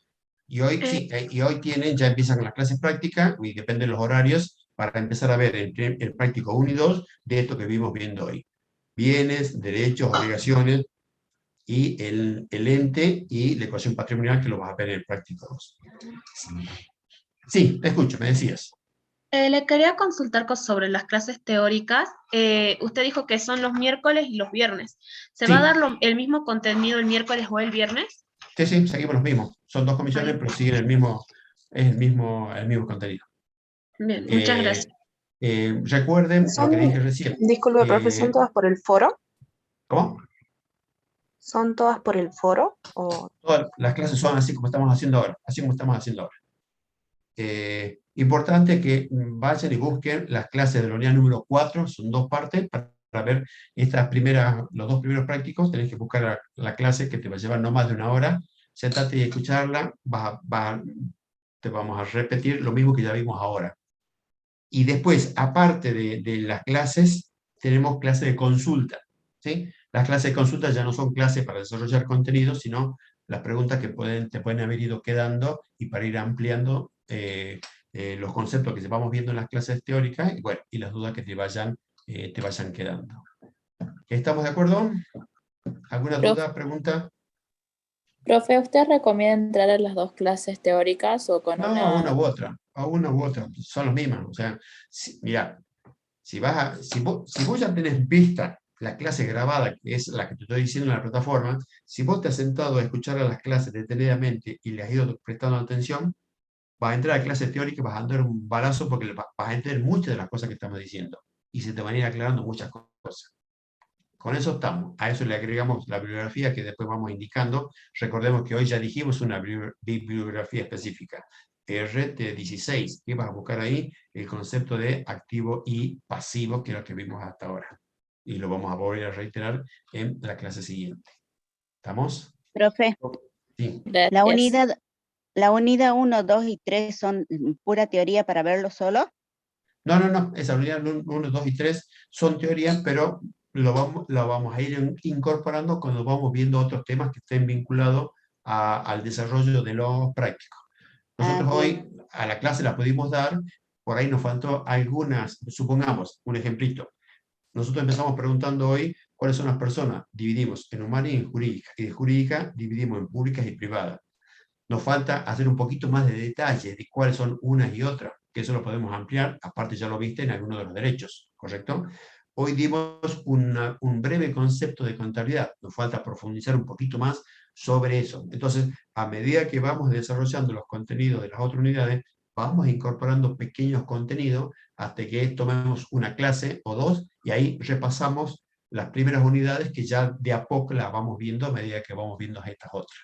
Y hoy tienen, ya empiezan con las clases prácticas, y depende de los horarios, para empezar a ver el práctico 1 y 2 de esto que vimos viendo hoy. Bienes, derechos, obligaciones, y el ente y la ecuación patrimonial, que lo vas a ver en el práctico 2. Sí, te escucho, me decías. le quería consultar sobre las clases teóricas. Usted dijo que son los miércoles y los viernes. ¿Se va a dar el mismo contenido el miércoles o el viernes? Sí, seguimos los mismos. Son dos comisiones, pero siguen el mismo contenido. Bien, muchas gracias. Recuerden lo que dije recién. Disculpe, profe, ¿son todas por el foro? ¿Cómo? ¿Son todas por el foro? O... Todas las clases son así como estamos haciendo ahora. Importante que vayan y busquen las clases de la unidad número 4, son 2 partes, para ver los 2 primeros prácticos. Tenés que buscar la clase, que te va a llevar no más de 1 hora. Sentate y escucharla, te vamos a repetir lo mismo que ya vimos ahora. Y después, aparte de las clases, tenemos clases de consulta, ¿sí? Las clases de consulta ya no son clases para desarrollar contenido, sino las preguntas que te pueden haber ido quedando, y para ir ampliando los conceptos que vamos viendo en las clases teóricas, y las dudas que te vayan quedando. ¿Estamos de acuerdo? ¿Alguna Profe. duda, pregunta? Profe, ¿usted recomienda entrar a las dos clases teóricas o con No, una? una u otra, a una u otra, son las mismas. O sea, mira, si vos ya tenés vista la clase grabada, que es la que te estoy diciendo en la plataforma, si vos te has sentado a escuchar a las clases detenidamente y le has ido prestando atención, vas a entrar a clase teórica y vas a dar un balazo porque vas a entender muchas de las cosas que estamos diciendo. Y se te van a ir aclarando muchas cosas. Con eso estamos. A eso le agregamos la bibliografía que después vamos indicando. Recordemos que hoy ya dijimos una bibliografía específica. RT16. ¿Qué vas a buscar ahí? El concepto de activo y pasivo, que es lo que vimos hasta ahora. Y lo vamos a volver a reiterar en la clase siguiente. ¿Estamos? Profe, Sí. la unidad 1, 2 y 3 son pura teoría para verlo solo. No. Esa unidad 1, 2 y 3 son teorías, pero lo vamos a ir incorporando cuando vamos viendo otros temas que estén vinculados al desarrollo de lo práctico. Nosotros hoy a la clase la pudimos dar, por ahí nos faltó algunas, supongamos, un ejemplito. Nosotros empezamos preguntando hoy cuáles son las personas. Dividimos en humanas y en jurídica. Y de jurídica dividimos en públicas y privadas. Nos falta hacer un poquito más de detalle de cuáles son unas y otras, que eso lo podemos ampliar, aparte ya lo viste en alguno de los derechos, ¿correcto? Hoy dimos un breve concepto de contabilidad, nos falta profundizar un poquito más sobre eso. Entonces, a medida que vamos desarrollando los contenidos de las otras unidades, vamos incorporando pequeños contenidos hasta que tomemos una clase o dos y ahí repasamos las primeras unidades que ya de a poco las vamos viendo a medida que vamos viendo estas otras.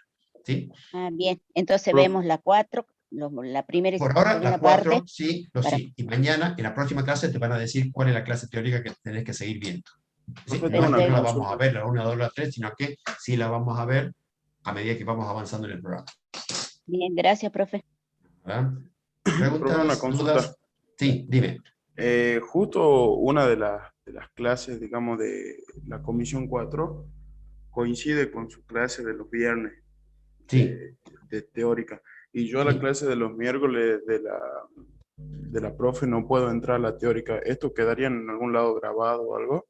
¿Sí? Bien, entonces vemos la 4, la primera y Por ahora, segunda las 4, parte. sí, sí. Y mañana, en la próxima clase, te van a decir cuál es la clase teórica que tenés que seguir viendo. ¿Sí? No la vamos a ver, la 1, 2, la 3, sino que sí la vamos a ver a medida que vamos avanzando en el programa. Bien, gracias, profe. ¿Verdad? ¿Preguntas, una consulta. dudas? Sí, dime. Justo una de las clases, digamos, de la comisión 4 coincide con su clase de los viernes. Sí. De teórica. Y yo a la clase de los miércoles de la profe no puedo entrar a la teórica. ¿Esto quedaría en algún lado grabado o algo?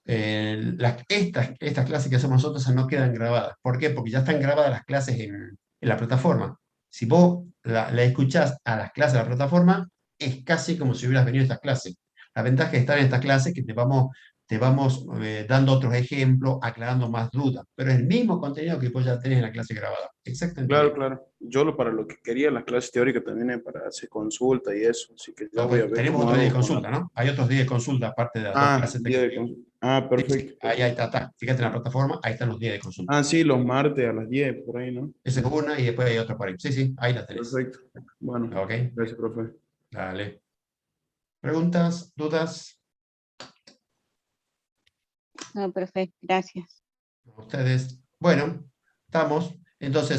Estas clases que hacemos nosotros no quedan grabadas. ¿Por qué? Porque ya están grabadas las clases en la plataforma. Si vos la escuchás a las clases de la plataforma, es casi como si hubieras venido a estas clases. La ventaja de estar en estas clases es que te vamos dando otros ejemplos, aclarando más dudas, pero es el mismo contenido que vos ya tenés en la clase grabada. Exactamente. Claro. Yo para lo que quería las clases teóricas también es para hacer consulta y eso, así que ya voy a ver. Tenemos otro día de consulta, ¿no? Hay otros días de consulta aparte de las dos clases. Perfecto. Ahí está. Fíjate en la plataforma, ahí están los días de consulta. Sí, los martes a las 10, por ahí, ¿no? Esa es una y después hay otra por ahí. Sí, ahí la tenés. Perfecto. Bueno, gracias, profe. Dale. ¿Preguntas? ¿Dudas? No, profe, gracias. Ustedes. Bueno, estamos. Entonces,